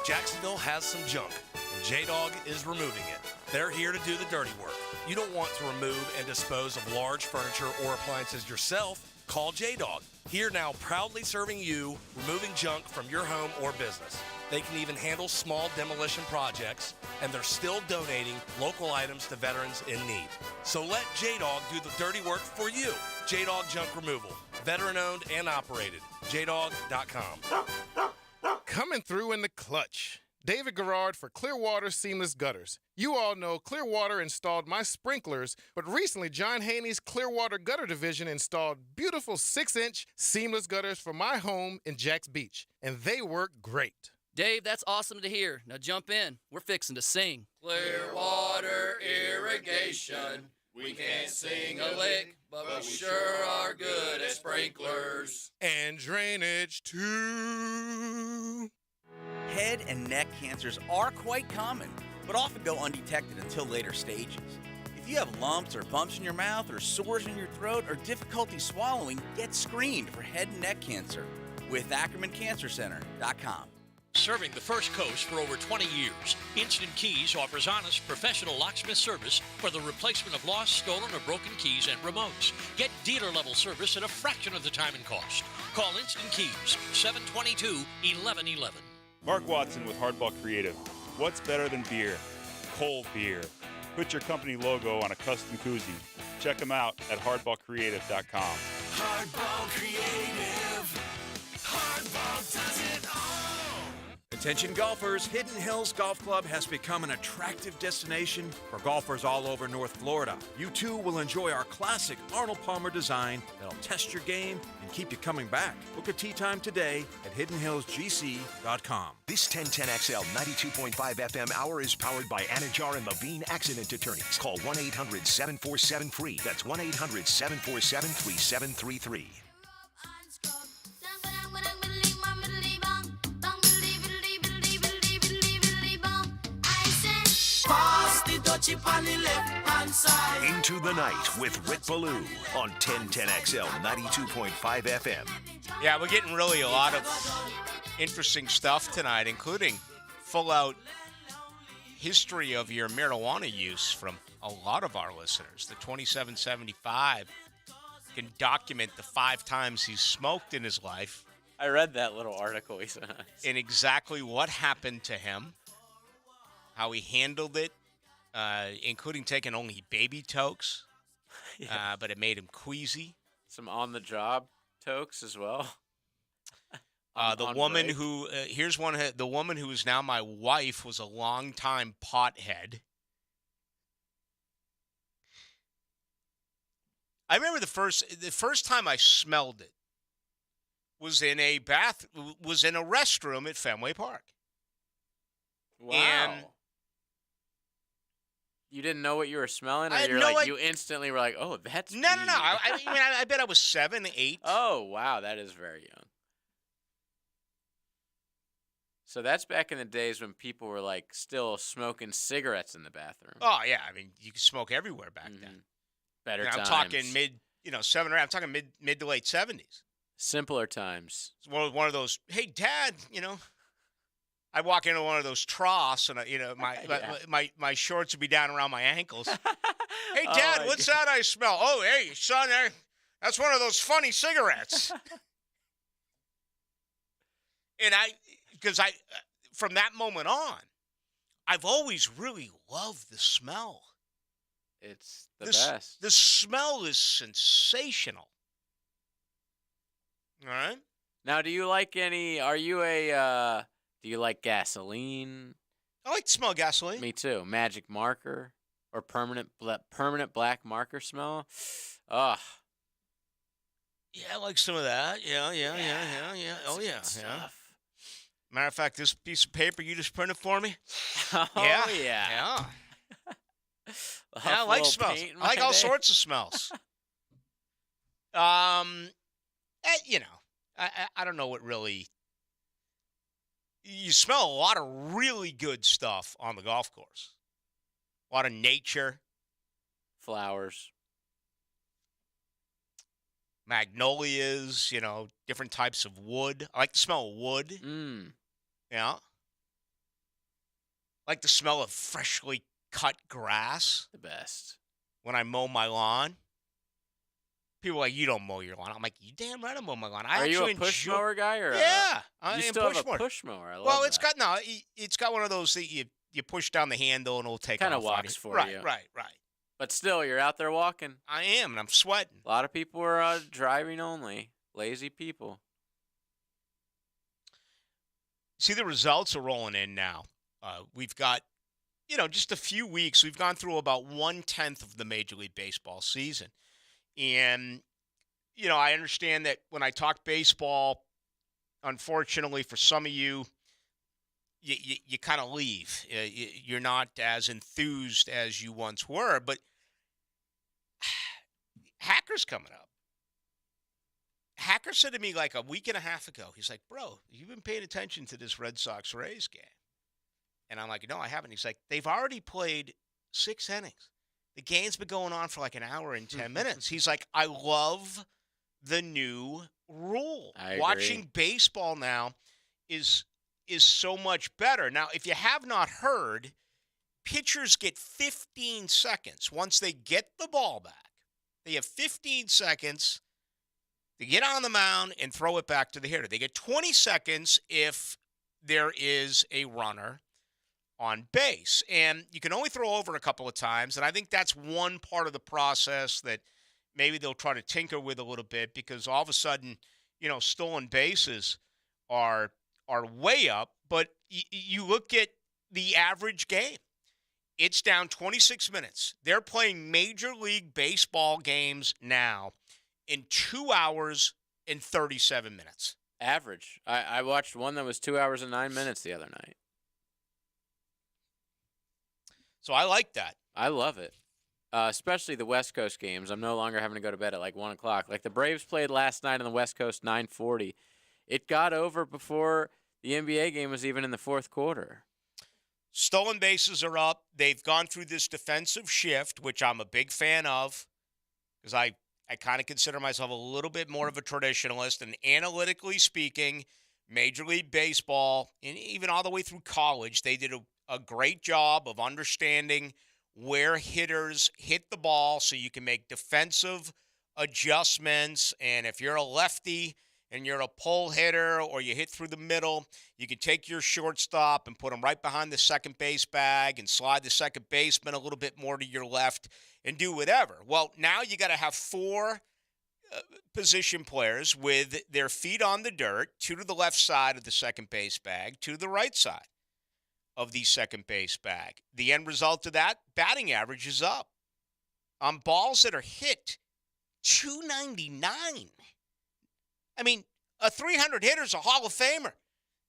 Jacksonville has some junk, and J-Dog is removing it. They're here to do the dirty work. You don't want to remove and dispose of large furniture or appliances yourself? Call J-Dog. Here now, proudly serving you, removing junk from your home or business. They can even handle small demolition projects, and they're still donating local items to veterans in need. So let J-Dog do the dirty work for you. J-Dog Junk Removal. Veteran-owned and operated. JDog.com. Coming through in the clutch. David Garrard for Clearwater Seamless Gutters. You all know Clearwater installed my sprinklers, but recently John Haney's Clearwater Gutter Division installed beautiful 6-inch seamless gutters for my home in Jacks Beach, and they work great. Dave, that's awesome to hear. Now jump in. We're fixing to sing. Clearwater Irrigation. We can't sing a lick, but we sure are good at sprinklers. And drainage too. Head and neck cancers are quite common, but often go undetected until later stages. If you have lumps or bumps in your mouth or sores in your throat or difficulty swallowing, get screened for head and neck cancer with AckermanCancerCenter.com. Serving the First Coast for over 20 years, Instant Keys offers honest, professional locksmith service for the replacement of lost, stolen, or broken keys and remotes. Get dealer-level service at a fraction of the time and cost. Call Instant Keys, 722-1111. Mark Watson with Hardball Creative. What's better than beer? Cold beer. Put your company logo on a custom koozie. Check them out at hardballcreative.com. Hardball Creative. Hardball does it all. Attention golfers, Hidden Hills Golf Club has become an attractive destination for golfers all over North Florida. You too will enjoy our classic Arnold Palmer design that'll test your game and keep you coming back. Book a tee time today at hiddenhillsgc.com. This 1010XL 92.5 FM hour is powered by Anajar and Levine Accident Attorneys. Call 1-800-747-FREE. That's 1-800-747-3733. Into the Night with Rick Ballou on 1010XL 92.5 FM. Yeah, we're getting really a lot of interesting stuff tonight, including full-out history of your marijuana use from a lot of our listeners. The 2775 can document the 5 times he's smoked in his life. I read that little article he sent us. And exactly what happened to him, how he handled it, including taking only baby tokes, but it made him queasy. Some on-the-job tokes as well. The woman who here's one. The woman who is now my wife was a longtime pothead. I remember the first time I smelled it was in a restroom at Fenway Park. Wow. And You didn't know what you were smelling, or I had you're no like idea. you instantly were like, "Oh, that's No. weed." I bet I was 7, 8. Oh, wow, that is very young. So that's back in the days when people were like still smoking cigarettes in the bathroom. Oh yeah, I mean you could smoke everywhere back then. Better And I'm times. talking mid, 7 or 8. I'm talking mid to late 70s. Simpler times. It's one of those. Hey, Dad, I walk into one of those troughs, and my shorts would be down around my ankles. Hey, Dad, my what's that I smell? Oh, hey, son, that's one of those funny cigarettes. And because from that moment on, I've always really loved the smell. It's the best. The smell is sensational. All right. Now, do you like any? Are you a? Do you like gasoline? I like to smell gasoline. Me too. Magic marker or permanent black marker smell. Ugh. Yeah, I like some of that. Yeah. Oh yeah. Stuff. Matter of fact, this piece of paper you just printed for me. Oh Yeah. yeah. I like smells. I like all sorts of smells. I don't know what really. You smell a lot of really good stuff on the golf course. A lot of nature, flowers, magnolias. Different types of wood. I like the smell of wood. Yeah. I like the smell of freshly cut grass. The best. When I mow my lawn. People are like, you don't mow your lawn. I'm like, you damn right I mow my lawn. Are you a push mower guy or? Yeah, you still have a push mower. I love it's got one of those that you push down the handle and it'll take kind off. of walks for you. Right. But still, you're out there walking. I am, and I'm sweating. A lot of people are driving only. Lazy people. See, the results are rolling in now. We've got, just a few weeks. We've gone through about 1/10 of the Major League Baseball season. And, I understand that when I talk baseball, unfortunately for some of you, you kind of leave. You're not as enthused as you once were. But Hacker's coming up. Hacker said to me like a week and a half ago, he's like, bro, you've been paying attention to this Red Sox-Rays game. And I'm like, no, I haven't. He's like, they've already played 6 innings. The game's been going on for like an hour and 10 minutes. He's like, I love the new rule. I agree. Watching baseball now is so much better. Now, if you have not heard, pitchers get 15 seconds once they get the ball back. They have 15 seconds to get on the mound and throw it back to the hitter. They get 20 seconds if there is a runner on base. And you can only throw over a couple of times, and I think that's one part of the process that maybe they'll try to tinker with a little bit because all of a sudden, stolen bases are way up. But you look at the average game, it's down 26 minutes. They're playing Major League Baseball games now in 2 hours and 37 minutes. Average. I watched one that was 2 hours and 9 minutes the other night. So I like that. I love it. Especially the West Coast games. I'm no longer having to go to bed at like 1 o'clock. Like the Braves played last night on the West Coast, 9:40. It got over before the NBA game was even in the fourth quarter. Stolen bases are up. They've gone through this defensive shift, which I'm a big fan of because I kind of consider myself a little bit more of a traditionalist. And analytically speaking, Major League Baseball, and even all the way through college, they did a great job of understanding where hitters hit the ball so you can make defensive adjustments. And if you're a lefty and you're a pull hitter or you hit through the middle, you can take your shortstop and put him right behind the second base bag and slide the second baseman a little bit more to your left and do whatever. Well, now you got to have 4 position players with their feet on the dirt, 2 to the left side of the second base bag, 2 to the right side of the second base bag. The end result of that, batting average is up. On balls that are hit, 299. I mean, a 300 hitter is a Hall of Famer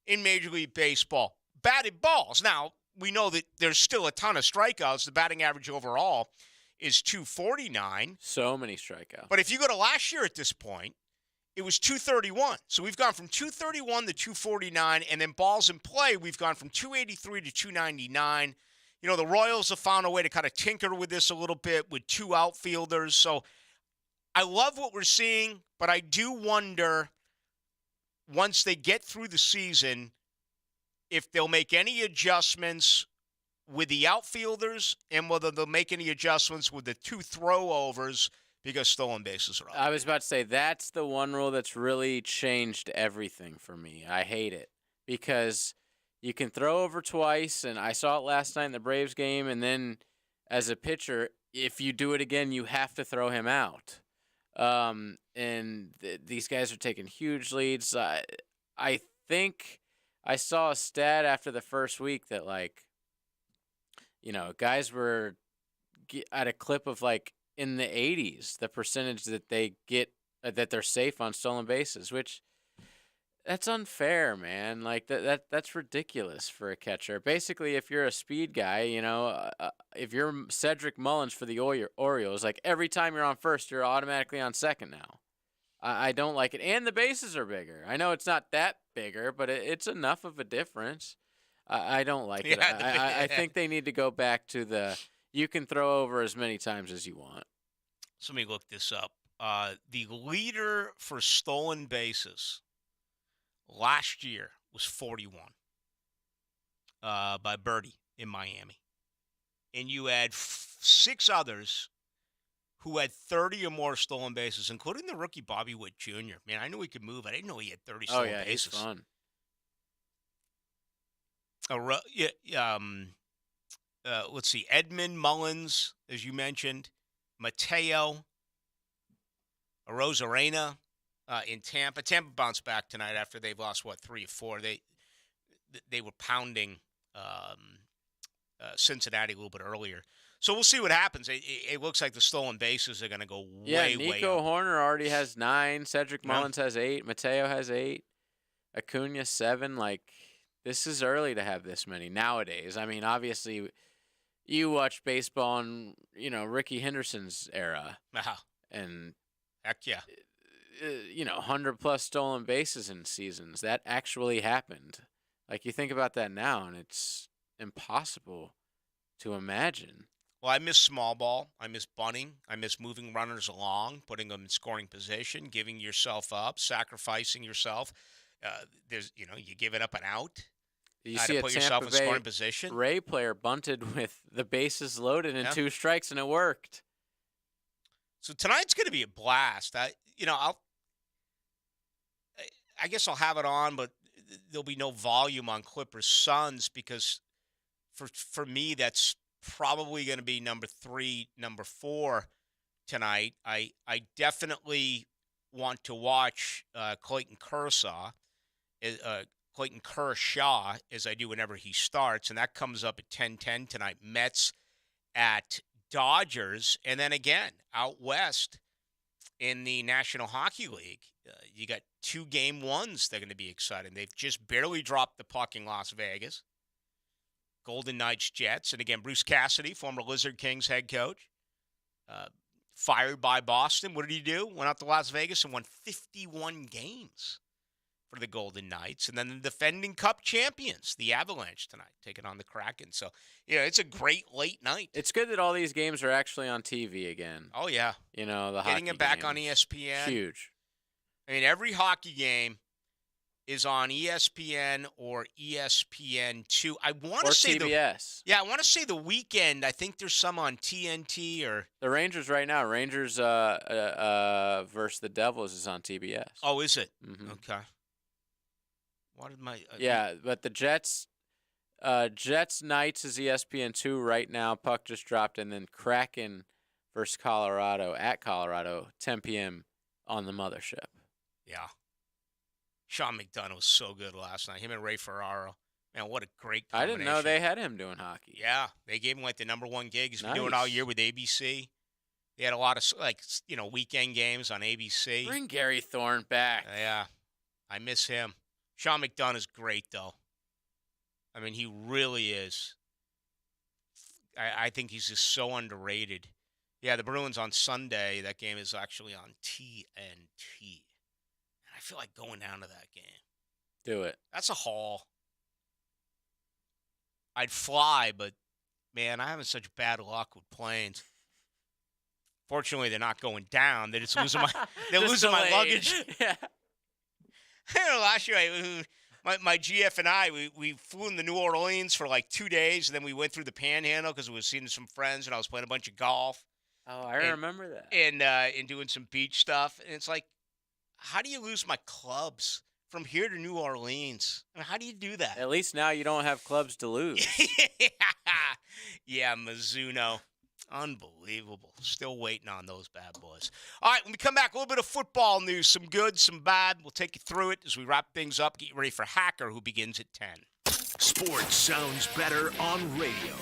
in Major League Baseball. Batted balls. Now, we know that there's still a ton of strikeouts. The batting average overall is 249. So many strikeouts. But if you go to last year at this point, it was 231. So we've gone from 231 to 249, and then balls in play, we've gone from 283 to 299. You know, the Royals have found a way to kind of tinker with this a little bit with two outfielders. So I love what we're seeing, but I do wonder once they get through the season if they'll make any adjustments with the outfielders and whether they'll make any adjustments with the two throwovers because stolen bases are up. I was about to say, that's the one rule that's really changed everything for me. I hate it because you can throw over twice, and I saw it last night in the Braves game, and then as a pitcher, if you do it again, you have to throw him out. These guys are taking huge leads. I think I saw a stat after the first week that, like, you know, guys were at a clip of, like, in the 80s, the percentage that they get that they're safe on stolen bases, which that's unfair, man. Like that's ridiculous for a catcher. Basically, if you're a speed guy, you know, if you're Cedric Mullins for the Orioles, like every time you're on first, you're automatically on second now. I don't like it, and the bases are bigger. I know it's not that bigger, but it's enough of a difference. I don't like it. I think they need to go back to you can throw over as many times as you want. So let me look this up. The leader for stolen bases last year was 41 by Birdie in Miami. And you had 6 others who had 30 or more stolen bases, including the rookie Bobby Witt Jr. Man, I knew he could move. I didn't know he had 30 stolen bases. He's fun. Let's see. Edmund Mullins, as you mentioned. Mateo. Arozarena in Tampa. Tampa bounced back tonight after they've lost, 3 or 4. They were pounding Cincinnati a little bit earlier. So we'll see what happens. It looks like the stolen bases are going to go way up. Nico Horner already has 9. Cedric Mullins has 8. Mateo has 8. Acuna 7. Like, this is early to have this many nowadays. I mean, obviously, you watch baseball in, you know, Ricky Henderson's era. And heck yeah. 100+ stolen bases in seasons. That actually happened. Like, you think about that now, and it's impossible to imagine. Well, I miss small ball. I miss bunting. I miss moving runners along, putting them in scoring position, giving yourself up, sacrificing yourself. You give it up and out. You see put a yourself Tampa in Bay scoring position. Ray player bunted with the bases loaded and 2 strikes, and it worked. So tonight's going to be a blast. I guess I'll have it on, but there'll be no volume on Clippers Suns because for me that's probably going to be number 3, number 4 tonight. I definitely want to watch Clayton Kershaw as I do whenever he starts, and that comes up at 10:10 tonight. Mets at Dodgers, and then again out west in the National Hockey League, you got 2 game ones that are going to be exciting. They've just barely dropped the puck in Las Vegas. Golden Knights Jets, and again Bruce Cassidy, former Lizard Kings head coach, fired by Boston. What did he do? Went out to Las Vegas and won 51 games for the Golden Knights. And then the defending Cup champions, the Avalanche, tonight, taking on the Kraken. So, it's a great late night. It's good that all these games are actually on TV again. Oh, yeah. The hockey getting it back games. on ESPN. Huge. I mean, every hockey game is on ESPN or ESPN2. I want to say TBS. I want to say the weekend. I think there's some on TNT or the Rangers right now. Rangers versus the Devils is on TBS. Oh, is it? Mm-hmm. Okay. What did my but the Jets Knights is ESPN2 right now. Puck just dropped, and then Kraken versus Colorado at Colorado, 10 p.m. on the mothership. Yeah. Sean McDonough was so good last night. Him and Ray Ferraro. Man, what a great combination. I didn't know they had him doing hockey. Yeah. They gave him like the number 1 gig. He's been Nice. doing it all year with ABC. They had a lot of, weekend games on ABC. Bring Gary Thorne back. Yeah. I miss him. Sean McDonough's great, though. I mean, he really is. I think he's just so underrated. Yeah, the Bruins on Sunday. That game is actually on TNT. And I feel like going down to that game. Do it. That's a haul. I'd fly, but man, I'm having such bad luck with planes. Fortunately, they're not going down. They're just losing they're Just losing my delayed. luggage. Yeah. Last year, my GF and I, we flew into New Orleans for like 2 days, and then we went through the Panhandle because we were seeing some friends, and I was playing a bunch of golf. Oh, I remember that. And doing some beach stuff. And it's like, how do you lose my clubs from here to New Orleans? I mean, how do you do that? At least now you don't have clubs to lose. Yeah, Mizuno. Unbelievable. Still waiting on those bad boys. All right, when we come back, a little bit of football news. Some good, some bad. We'll take you through it as we wrap things up. Get ready for Hacker, who begins at 10. Sports sounds better on radio.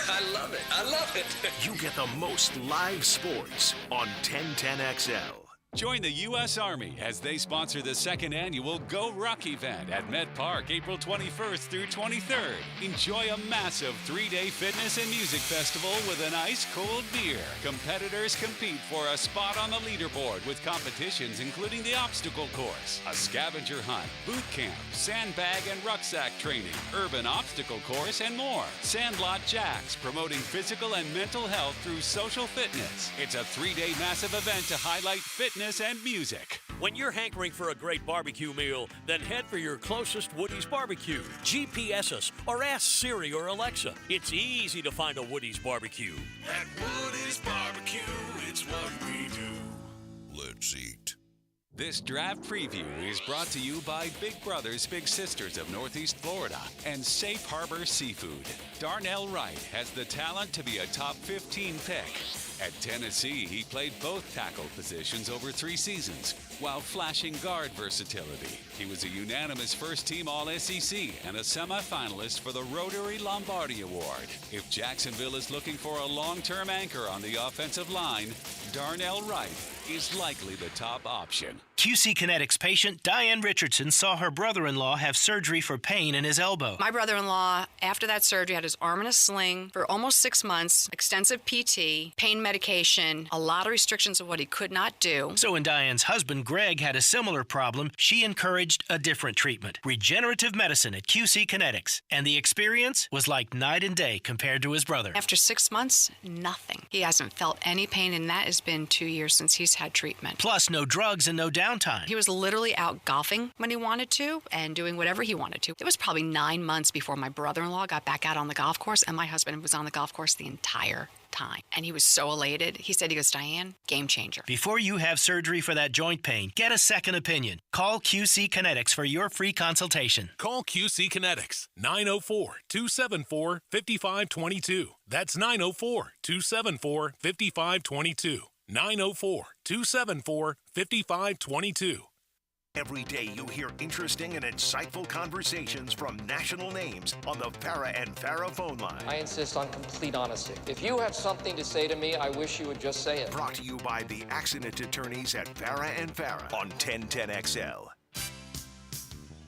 I love it. I love it. You get the most live sports on 1010XL. Join the U.S. Army as they sponsor the second annual Go Ruck event at Met Park, April 21st through 23rd. Enjoy a massive 3-day fitness and music festival with an ice-cold beer. Competitors compete for a spot on the leaderboard with competitions including the obstacle course, a scavenger hunt, boot camp, sandbag and rucksack training, urban obstacle course, and more. Sandlot Jacks, promoting physical and mental health through social fitness. It's a 3-day massive event to highlight fitness and music. When you're hankering for a great barbecue meal, then head for your closest Woody's Barbecue. GPS us or ask Siri or Alexa. It's easy to find a Woody's Barbecue. At Woody's Barbecue, it's what we do. Let's eat. This draft preview is brought to you by Big Brothers Big Sisters of Northeast Florida and Safe Harbor Seafood. Darnell Wright has the talent to be a top 15 pick. At Tennessee, he played both tackle positions over 3 seasons, while flashing guard versatility. He was a unanimous first-team All-SEC and a semifinalist for the Rotary Lombardi Award. If Jacksonville is looking for a long-term anchor on the offensive line, Darnell Wright is likely the top option. QC Kinetics patient Diane Richardson saw her brother-in-law have surgery for pain in his elbow. My brother-in-law, after that surgery, had his arm in a sling for almost 6 months, extensive PT, pain medication, a lot of restrictions of what he could not do. So when Diane's husband, Greg, had a similar problem, she encouraged a different treatment, regenerative medicine at QC Kinetics. And the experience was like night and day compared to his brother. After 6 months, nothing. He hasn't felt any pain, and that has been 2 years since he's had treatment. Plus, no drugs and no downtime. He was literally out golfing when he wanted to and doing whatever he wanted to. It was probably 9 months before my brother-in-law got back out on the golf course, and my husband was on the golf course the entire time. And he was so elated. He said, Diane, game changer. Before you have surgery for that joint pain, get a second opinion. Call QC Kinetics for your free consultation. Call QC Kinetics, 904-274-5522. That's 904-274-5522. 904-274-5522. Every day you hear interesting and insightful conversations from national names on the Farah and Farah phone line. I insist on complete honesty. If you have something to say to me, I wish you would just say it. Brought to you by the accident attorneys at Farah and Farah on 1010XL.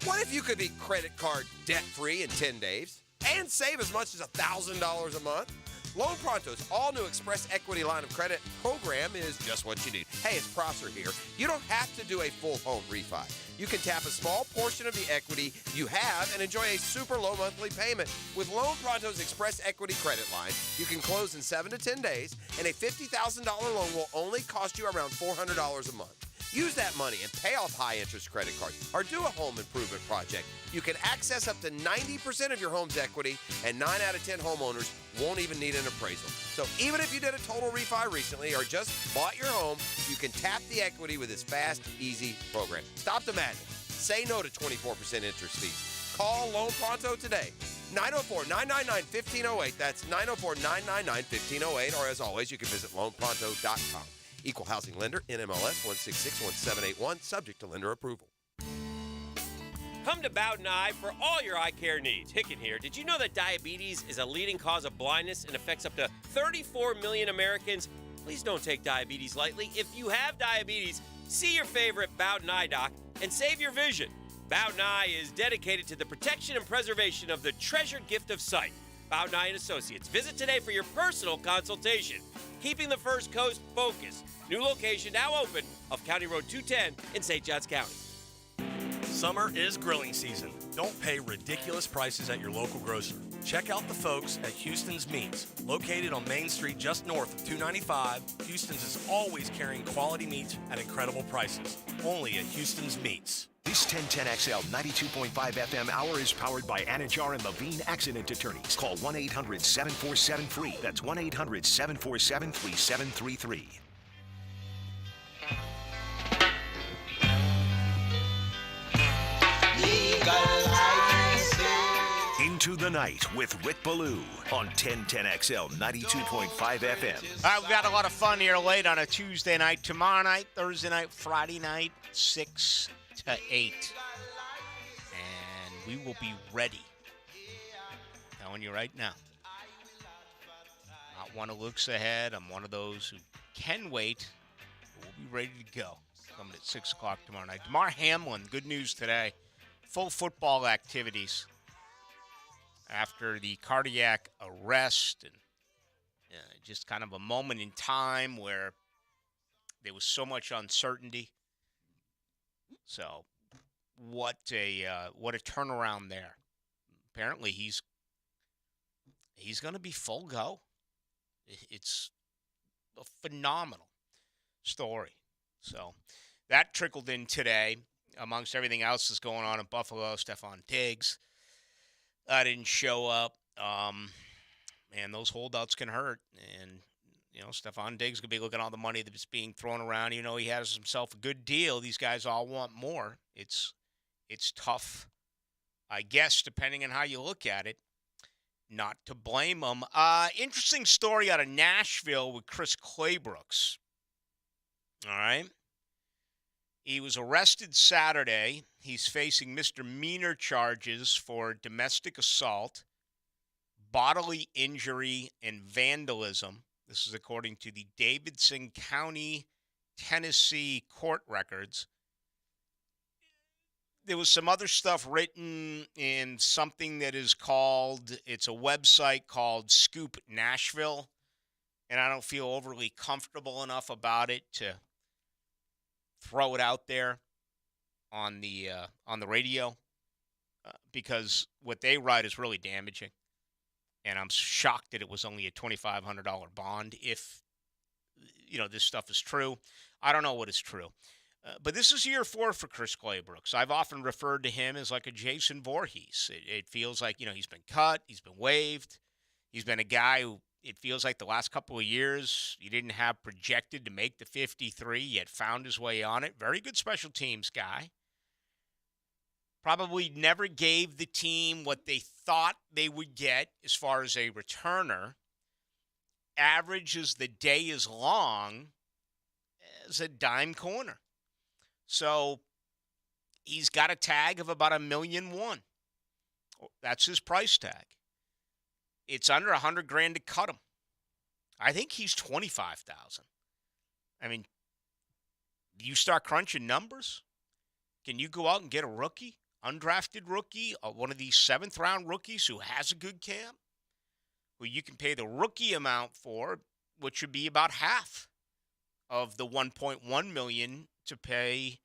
What if you could be credit card debt-free in 10 days and save as much as $1,000 a month? Loan Pronto's all-new Express Equity Line of Credit program is just what you need. Hey, it's Prosser here. You don't have to do a full home refi. You can tap a small portion of the equity you have and enjoy a super low monthly payment. With Loan Pronto's Express Equity Credit Line, you can close in 7 to 10 days, and a $50,000 loan will only cost you around $400 a month. Use that money and pay off high-interest credit cards or do a home improvement project. You can access up to 90% of your home's equity, and 9 out of 10 homeowners won't even need an appraisal. So even if you did a total refi recently or just bought your home, you can tap the equity with this fast, easy program. Stop the madness. Say no to 24% interest fees. Call Loan Pronto today. 904-999-1508. That's 904-999-1508. Or as always, you can visit loanpronto.com. Equal housing lender, NMLS 1661781, subject to lender approval. Come to Bowden Eye for all your eye care needs. Hicken here. Did you know that diabetes is a leading cause of blindness and affects up to 34 million Americans? Please don't take diabetes lightly. If you have diabetes, see your favorite Bowden Eye doc and save your vision. Bowden Eye is dedicated to the protection and preservation of the treasured gift of sight. Bowden Eye and Associates. Visit today for your personal consultation. Keeping the First Coast focused. New location now open off County Road 210 in St. Johns County. Summer is grilling season. Don't pay ridiculous prices at your local grocer. Check out the folks at Houston's Meats. Located on Main Street just north of 295, Houston's is always carrying quality meats at incredible prices. Only at Houston's Meats. This 1010XL 92.5 FM hour is powered by Anajar and Levine Accident Attorneys. Call 1-800-747-FREE. That's 1-800-747-3733. Into the Night with Rick Ballou on 1010XL 92.5 FM. All right, we've got a lot of fun here late on a Tuesday night. Tomorrow night, Thursday night, Friday night, 6 to 8. And we will be ready. Telling you right now. Not one who looks ahead. I'm one of those who can wait. But we'll be ready to go. Coming at 6 o'clock tomorrow night. Damar Hamlin, good news today. Full football activities after the cardiac arrest, and just kind of a moment in time where there was so much uncertainty. So what a turnaround there. Apparently he's going to be full go. It's a phenomenal story. So that trickled in today amongst everything else that's going on in Buffalo. Stephon Diggs didn't show up. Man, those holdouts can hurt. And, Stephon Diggs could be looking at all the money that's being thrown around. He has himself a good deal. These guys all want more. It's tough, I guess, depending on how you look at it, not to blame them. Interesting story out of Nashville with Chris Claybrooks. All right. He was arrested Saturday. He's facing misdemeanor charges for domestic assault, bodily injury, and vandalism. This is according to the Davidson County, Tennessee court records. There was some other stuff written in something that is called, it's a website called Scoop Nashville, and I don't feel overly comfortable enough about it to throw it out there on the radio because what they write is really damaging, and I'm shocked that it was only a $2,500 bond. If this stuff is true, I don't know what is true, but this is year 4 for Chris Claybrooks. I've often referred to him as like a Jason Voorhees. It feels like he's been cut, he's been waived, he's been a guy who. It feels like the last couple of years you didn't have projected to make the 53, yet found his way on it. Very good special teams guy. Probably never gave the team what they thought they would get as far as a returner. Average as the day is long as a dime corner. So he's got a tag of about $1.1 million. That's his price tag. It's under $100,000 to cut him. I think he's $25,000. I mean, you start crunching numbers. Can you go out and get a rookie, undrafted rookie, one of these 7th-round rookies who has a good camp, who you can pay the rookie amount for, which would be about half of the $1.1 million to pay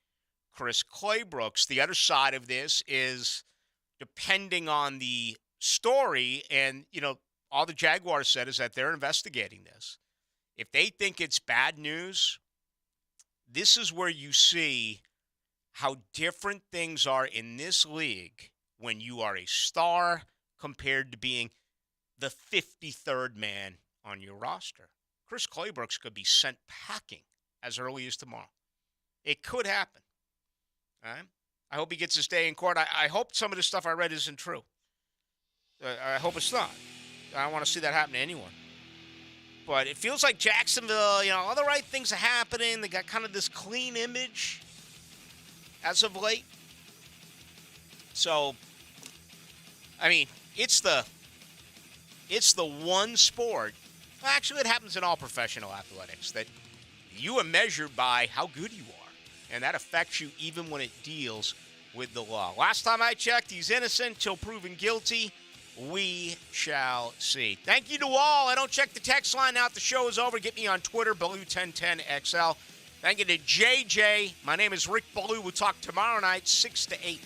Chris Claybrooks? The other side of this is, depending on the story, and all the Jaguars said is that they're investigating this. If they think it's bad news, this is where you see how different things are in this league when you are a star compared to being the 53rd man on your roster. Chris Claybrooks could be sent packing as early as tomorrow. It could happen. All right? I hope he gets his day in court. I hope some of the stuff I read isn't true. I hope it's not. I don't want to see that happen to anyone. But it feels like Jacksonville, all the right things are happening. They got kind of this clean image as of late. So, I mean, it's the one sport. Well, actually, it happens in all professional athletics that you are measured by how good you are. And that affects you even when it deals with the law. Last time I checked, he's innocent till proven guilty. We shall see. Thank you to all. I don't check the text line now that the show is over. Get me on Twitter, Ballou1010XL. Thank you to JJ. My name is Rick Ballou. We'll talk tomorrow night, 6 to 8.